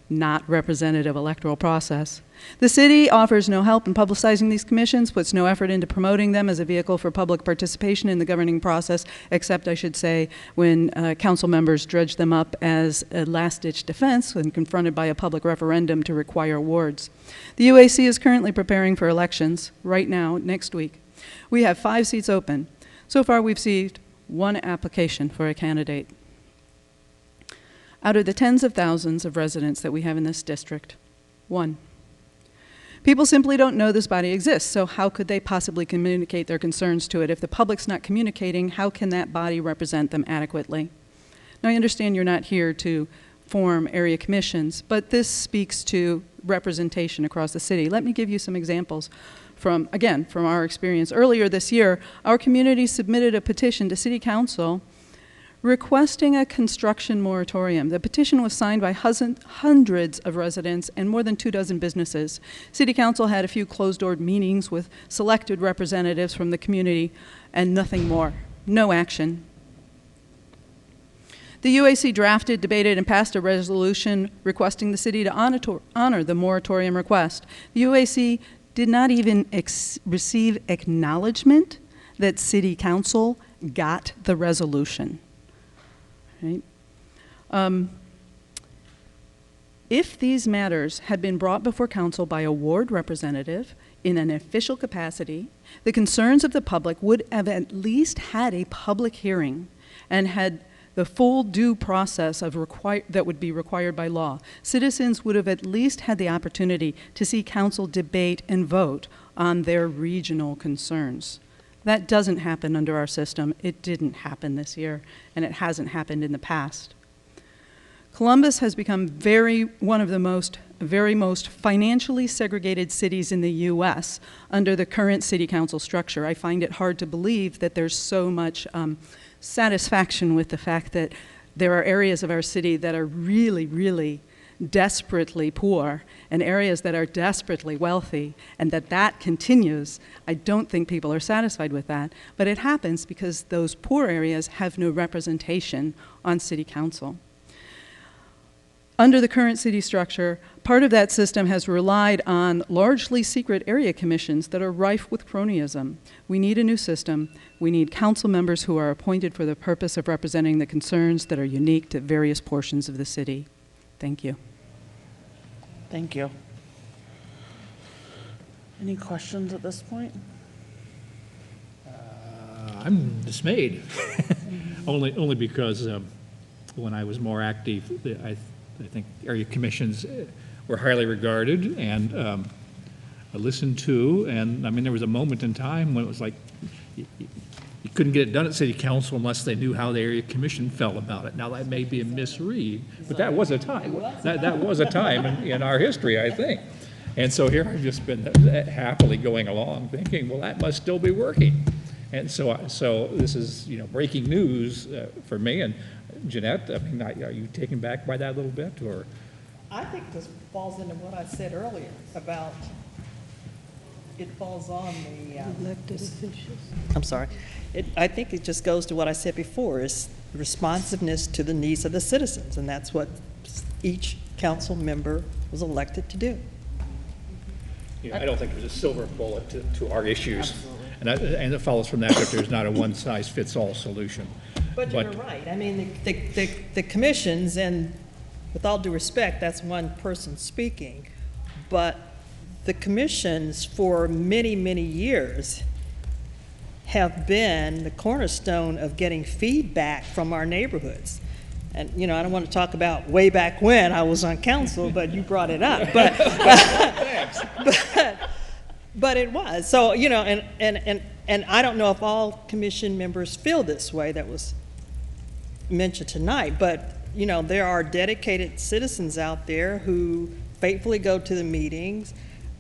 not representative electoral process. The city offers no help in publicizing these commissions, puts no effort into promoting them as a vehicle for public participation in the governing process, except, I should say, when council members dredge them up as a last-ditch defense when confronted by a public referendum to require wards. The UAC is currently preparing for elections right now, next week. We have 5 seats open. So far, we've received 1 application for a candidate. Out of the tens of thousands of residents that we have in this district, 1. People simply don't know this body exists, so how could they possibly communicate their concerns to it? If the public's not communicating, how can that body represent them adequately? Now, I understand you're not here to form area commissions, but this speaks to representation across the city. Let me give you some examples from our experience. Earlier this year, our community submitted a petition to City Council requesting a construction moratorium. The petition was signed by hundreds of residents and more than 24 businesses. City Council had a few closed-door meetings with selected representatives from the community and nothing more. No action. The UAC drafted, debated, and passed a resolution requesting the city to honor the moratorium request. The UAC did not even receive acknowledgement that City Council got the resolution. Right? If these matters had been brought before council by a ward representative in an official capacity, the concerns of the public would have at least had a public hearing and had the full due process that would be required by law. Citizens would have at least had the opportunity to see council debate and vote on their regional concerns. That doesn't happen under our system. It didn't happen this year, and it hasn't happened in the past. Columbus has become one of the very most financially segregated cities in the U.S. under the current city council structure. I find it hard to believe that there's so much satisfaction with the fact that there are areas of our city that are really, really desperately poor and areas that are desperately wealthy, and that continues. I don't think people are satisfied with that, but it happens because those poor areas have no representation on city council. Under the current city structure, part of that system has relied on largely secret area commissions that are rife with cronyism. We need a new system. We need council members who are appointed for the purpose of representing the concerns that are unique to various portions of the city. Thank you. Thank you. Any questions at this point? I'm dismayed, only because when I was more active, I think area commissions were highly regarded and listened to, and I mean, there was a moment in time when it was like, you couldn't get it done at city council unless they knew how the area commission felt about it. Now, that may be a misread, but that was a time. That was a time in our history, I think. And so here I've just been happily going along thinking, well, that must still be working. And so this is, breaking news for me. And Jeanette, I mean, are you taken back by that a little bit, or? I think this falls into what I said earlier about it falls on the elected officials. I'm sorry. I think it just goes to what I said before, is responsiveness to the needs of the citizens, and that's what each council member was elected to do. I don't think there's a silver bullet to our issues. And it follows from that there's not a one-size-fits-all solution. But you're right. I mean, the commissions, and with all due respect, that's one person speaking, but the commissions for many, many years have been the cornerstone of getting feedback from our neighborhoods. And, I don't want to talk about way back when I was on council, but you brought it up. But it was. So, and I don't know if all commission members feel this way that was mentioned tonight, but, there are dedicated citizens out there who faithfully go to the meetings.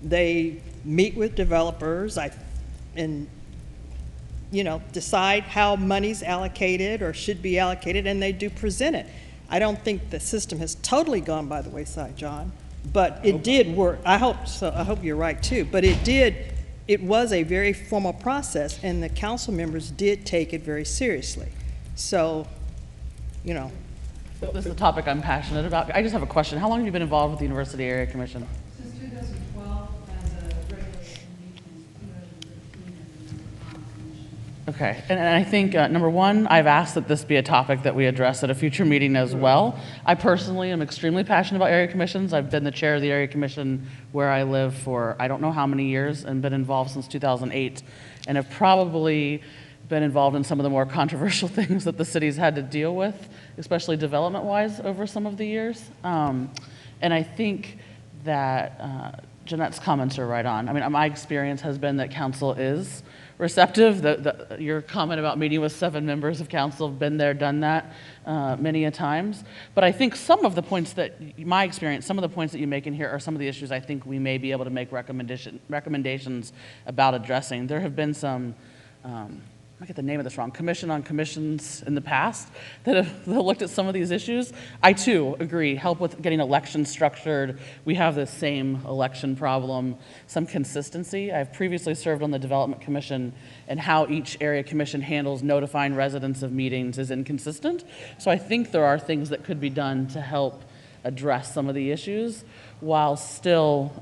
They meet with developers and decide how money's allocated or should be allocated, and they do present it. I don't think the system has totally gone by the wayside, John, but it did work. I hope so. I hope you're right too. But it was a very formal process, and the council members did take it very seriously. So, This is a topic I'm passionate about. I just have a question. How long have you been involved with the University Area Commission? Since 2012, as a regular commission, 2015 as a commission. Okay, and I think, number one, I've asked that this be a topic that we address at a future meeting as well. I personally am extremely passionate about area commissions. I've been the chair of the area commission where I live for I don't know how many years, and been involved since 2008, and have probably been involved in some of the more controversial things that the city's had to deal with, especially development-wise, over some of the years. And I think that Jeanette's comments are right on. I mean, my experience has been that council is receptive. Your comment about meeting with 7 members of council, have been there, done that many a times. But I think some of the points my experience, some of the points that you make in here are some of the issues I think we may be able to make recommendations about addressing. There have been some, I get the name of this wrong, commission on commissions in the past that have looked at some of these issues. I too agree, help with getting elections structured. We have the same election problem, some consistency. I've previously served on the Development Commission, and how each area commission handles notifying residents of meetings is inconsistent. So I think there are things that could be done to help address some of the issues while still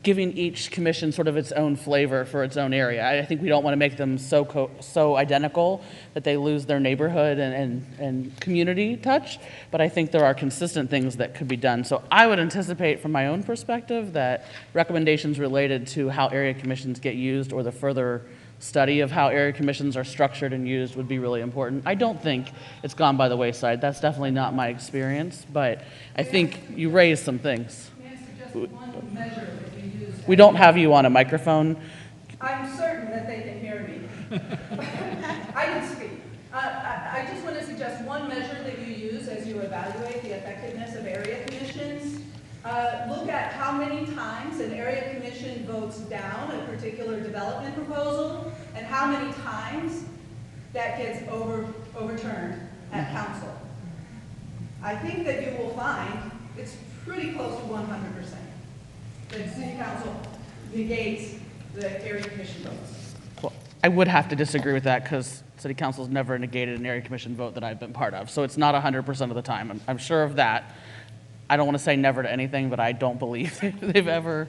giving each commission sort of its own flavor for its own area. I think we don't want to make them so identical that they lose their neighborhood and community touch, but I think there are consistent things that could be done. So I would anticipate from my own perspective that recommendations related to how area commissions get used, or the further study of how area commissions are structured and used, would be really important. I don't think it's gone by the wayside. That's definitely not my experience, but I think you raised some things. May I suggest one measure that you use? We don't have you on a microphone. I'm certain that they can hear me. I can speak. I just want to suggest one measure that you use as you evaluate the effectiveness of area commissions. Look at how many times an area commission votes down a particular development proposal, and how many times that gets overturned at council. I think that you will find it's pretty close to 100%. That city council negates the area commission votes. Well, I would have to disagree with that, because city council's never negated an area commission vote that I've been part of. So it's not 100% of the time. I'm sure of that. I don't want to say never to anything, but I don't believe they've ever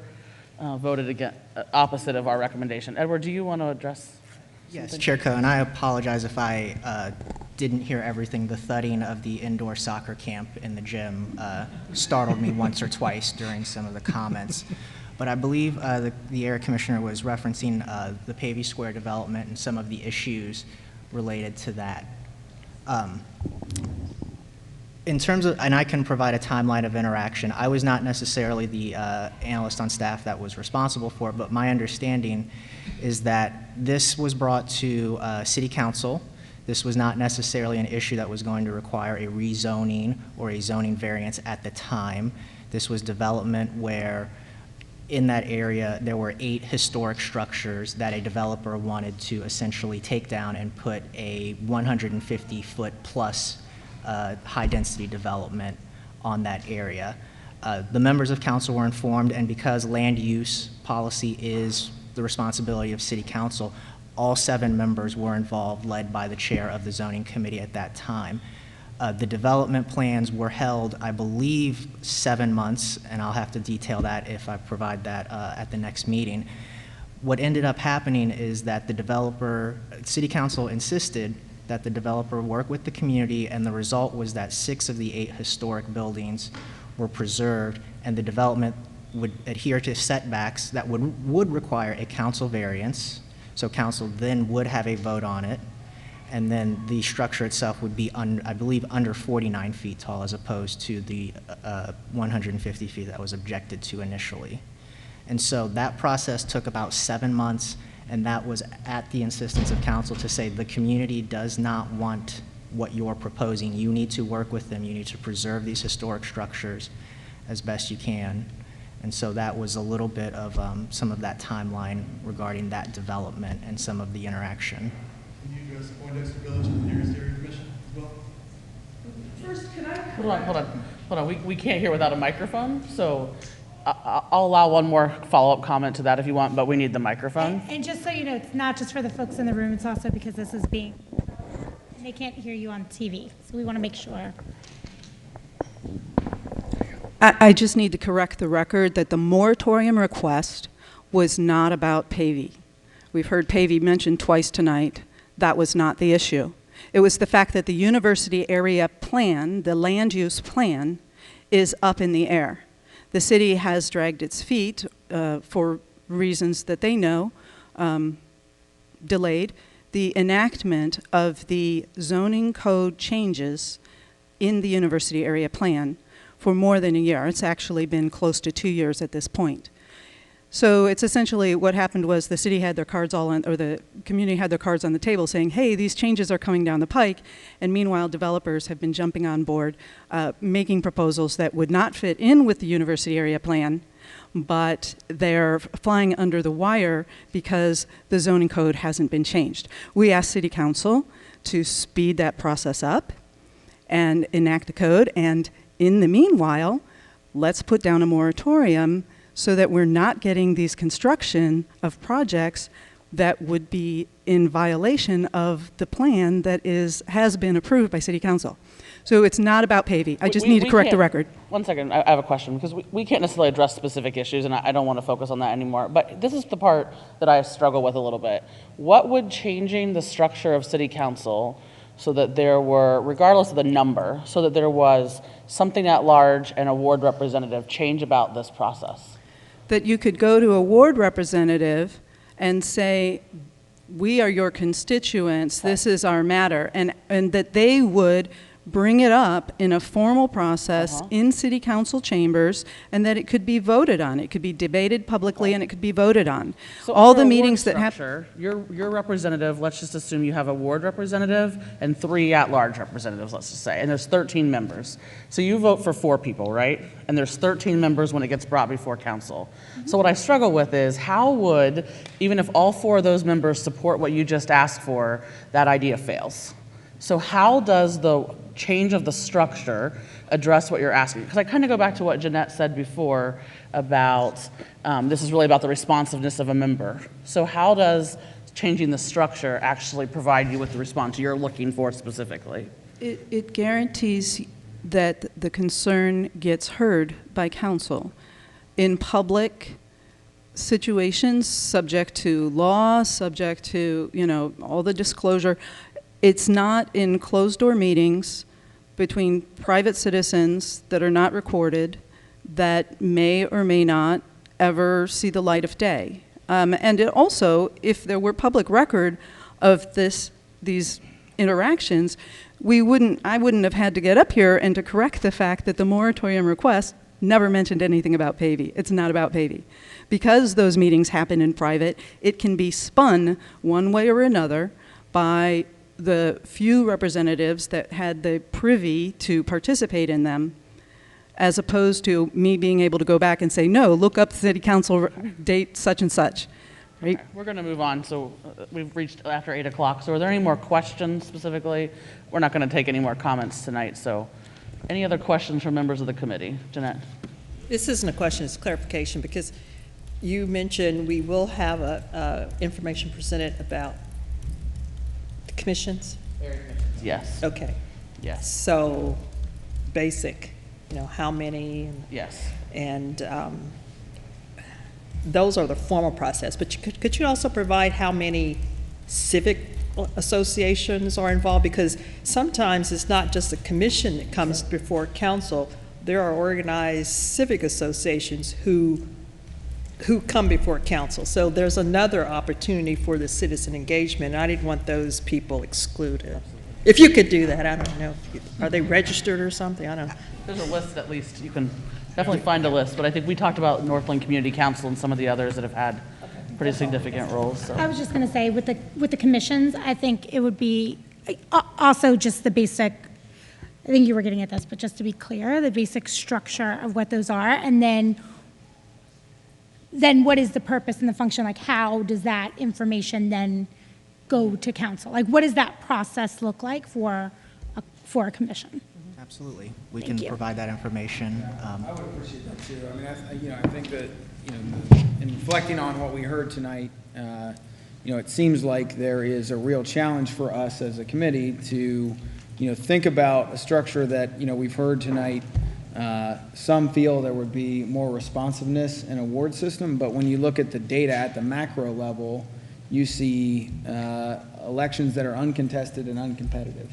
voted opposite of our recommendation. Edward, do you want to address? Yes, Chair Coe, and I apologize if I didn't hear everything. The thudding of the indoor soccer camp in the gym startled me once or twice during some of the comments. but I believe the area commissioner was referencing the Pavey Square development and some of the issues related to that. In terms of, and I can provide a timeline of interaction, I was not necessarily the analyst on staff that was responsible for it, but my understanding is that this was brought to City Council. This was not necessarily an issue that was going to require a rezoning or a zoning variance at the time. This was development where in that area there were 8 historic structures that a developer wanted to essentially take down and put a 150-foot plus high-density development on that area. The members of council were informed, and because land use policy is the responsibility of City Council, all 7 members were involved, led by the chair of the zoning committee at that time. The development plans were held, I believe, 7 months, and I'll have to detail that if I provide that at the next meeting. What ended up happening is that the developer, City Council insisted that the developer work with the community, and the result was that 6 of the 8 historic buildings were preserved, and the development would adhere to setbacks that would require a council variance. So council then would have a vote on it, and then the structure itself would be, I believe, under 49 feet tall as opposed to the 150 feet that was objected to initially. And so that process took about 7 months, and that was at the insistence of council to say the community does not want what you're proposing. You need to work with them. You need to preserve these historic structures as best you can. And so that was a little bit of some of that timeline regarding that development and some of the interaction. Can you address Poindexter Village and the nearest area commission as well? First, can I? Hold on. We can't hear without a microphone, so I'll allow one more follow-up comment to that if you want, but we need the microphone. And just so you know, it's not just for the folks in the room, it's also because this is being, and they can't hear you on TV, so we want to make sure. I just need to correct the record that the moratorium request was not about Pavey. We've heard Pavey mentioned twice tonight. That was not the issue. It was the fact that the university area plan, the land use plan, is up in the air. The city has dragged its feet for reasons that they know, delayed the enactment of the zoning code changes in the university area plan for more than a year. It's actually been close to 2 years at this point. So it's essentially what happened was the city had their cards all on, or the community had their cards on the table saying, hey, these changes are coming down the pike, and meanwhile developers have been jumping on board, making proposals that would not fit in with the university area plan, but they're flying under the wire because the zoning code hasn't been changed. We asked City Council to speed that process up and enact the code, and in the meanwhile, let's put down a moratorium so that we're not getting these construction of projects that would be in violation of the plan that has been approved by City Council. So it's not about Pavey. I just need to correct the record. One second, I have a question, because we can't necessarily address specific issues, and I don't want to focus on that anymore, but this is the part that I struggle with a little bit. What would changing the structure of City Council so that there were, regardless of the number, so that there was something at large and a ward representative change about this process? That you could go to a ward representative and say, we are your constituents, this is our matter, and that they would bring it up in a formal process in City Council chambers, and that it could be voted on. It could be debated publicly, and it could be voted on. So all the meetings that have... Your representative, let's just assume you have a ward representative and 3 at-large representatives, let's just say, and there's 13 members. So you vote for 4 people, right? And there's 13 members when it gets brought before council. So what I struggle with is how would, even if all 4 of those members support what you just asked for, that idea fails? So how does the change of the structure address what you're asking? Because I kind of go back to what Jeanette said before about this is really about the responsiveness of a member. So how does changing the structure actually provide you with the response you're looking for specifically? It guarantees that the concern gets heard by council in public situations, subject to law, subject to, you know, all the disclosure. It's not in closed-door meetings between private citizens that are not recorded that may or may not ever see the light of day. And it also, if there were public record of these interactions, I wouldn't have had to get up here and to correct the fact that the moratorium request never mentioned anything about Pavey. It's not about Pavey. Because those meetings happen in private, it can be spun one way or another by the few representatives that had the privy to participate in them, as opposed to me being able to go back and say, no, look up the city council date such and such. Right? Okay, we're going to move on. So we've reached after 8 o'clock. So are there any more questions specifically? We're not going to take any more comments tonight. So any other questions from members of the committee? Jeanette? This isn't a question, it's clarification, because you mentioned we will have information presented about the commissions? Yes. Okay. Yes. So basic, how many? Yes. And those are the formal process, but could you also provide how many civic associations are involved? Because sometimes it's not just a commission that comes before council. There are organized civic associations who come before council. So there's another opportunity for the citizen engagement. I didn't want those people excluded. If you could do that, I don't know. Are they registered or something? I don't know. There's a list at least. You can definitely find a list, but I think we talked about Northland Community Council and some of the others that have had pretty significant roles. So. I was just going to say, with the commissions, I think it would be also just the basic, I think you were getting at this, but just to be clear, the basic structure of what those are, and then what is the purpose and the function? Like, how does that information then go to council? Like, what does that process look like for a commission? Absolutely. We can provide that information. I would appreciate that too. I mean, I think that, in reflecting on what we heard tonight, it seems like there is a real challenge for us as a committee to, think about a structure that, we've heard tonight. Some feel there would be more responsiveness in award system, but when you look at the data at the macro level, you see elections that are uncontested and uncompetitive.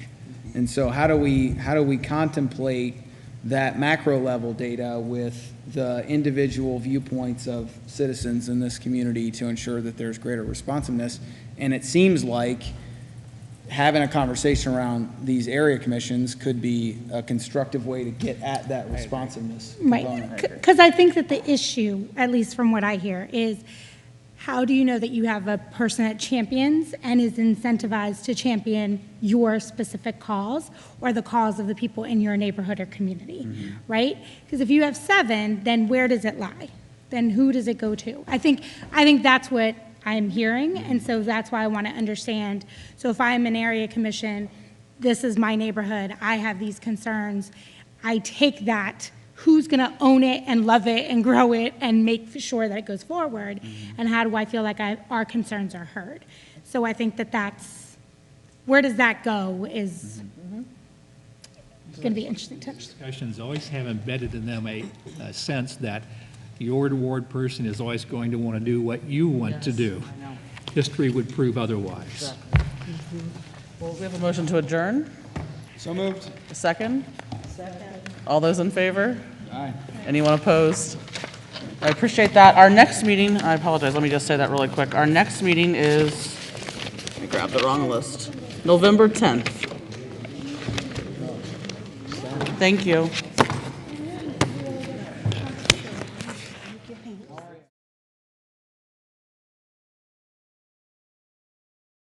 And so how do we contemplate that macro level data with the individual viewpoints of citizens in this community to ensure that there's greater responsiveness? And it seems like having a conversation around these area commissions could be a constructive way to get at that responsiveness component. Right, because I think that the issue, at least from what I hear, is how do you know that you have a person that champions and is incentivized to champion your specific cause or the cause of the people in your neighborhood or community, right? Because if you have 7, then where does it lie? Then who does it go to? I think that's what I'm hearing, and so that's why I want to understand. So if I'm an area commission, this is my neighborhood, I have these concerns, I take that, who's going to own it and love it and grow it and make sure that it goes forward, and how do I feel like our concerns are heard? So I think that's, where does that go is going to be interesting to understand. Discussions always have embedded in them a sense that your ward person is always going to want to do what you want to do. History would prove otherwise. Well, we have a motion to adjourn. So moved. A second? Second. All those in favor? Aye. Anyone opposed? I appreciate that. Our next meeting, I apologize, let me just say that really quick. Our next meeting is, let me grab the wrong list, November 10th. Thank you.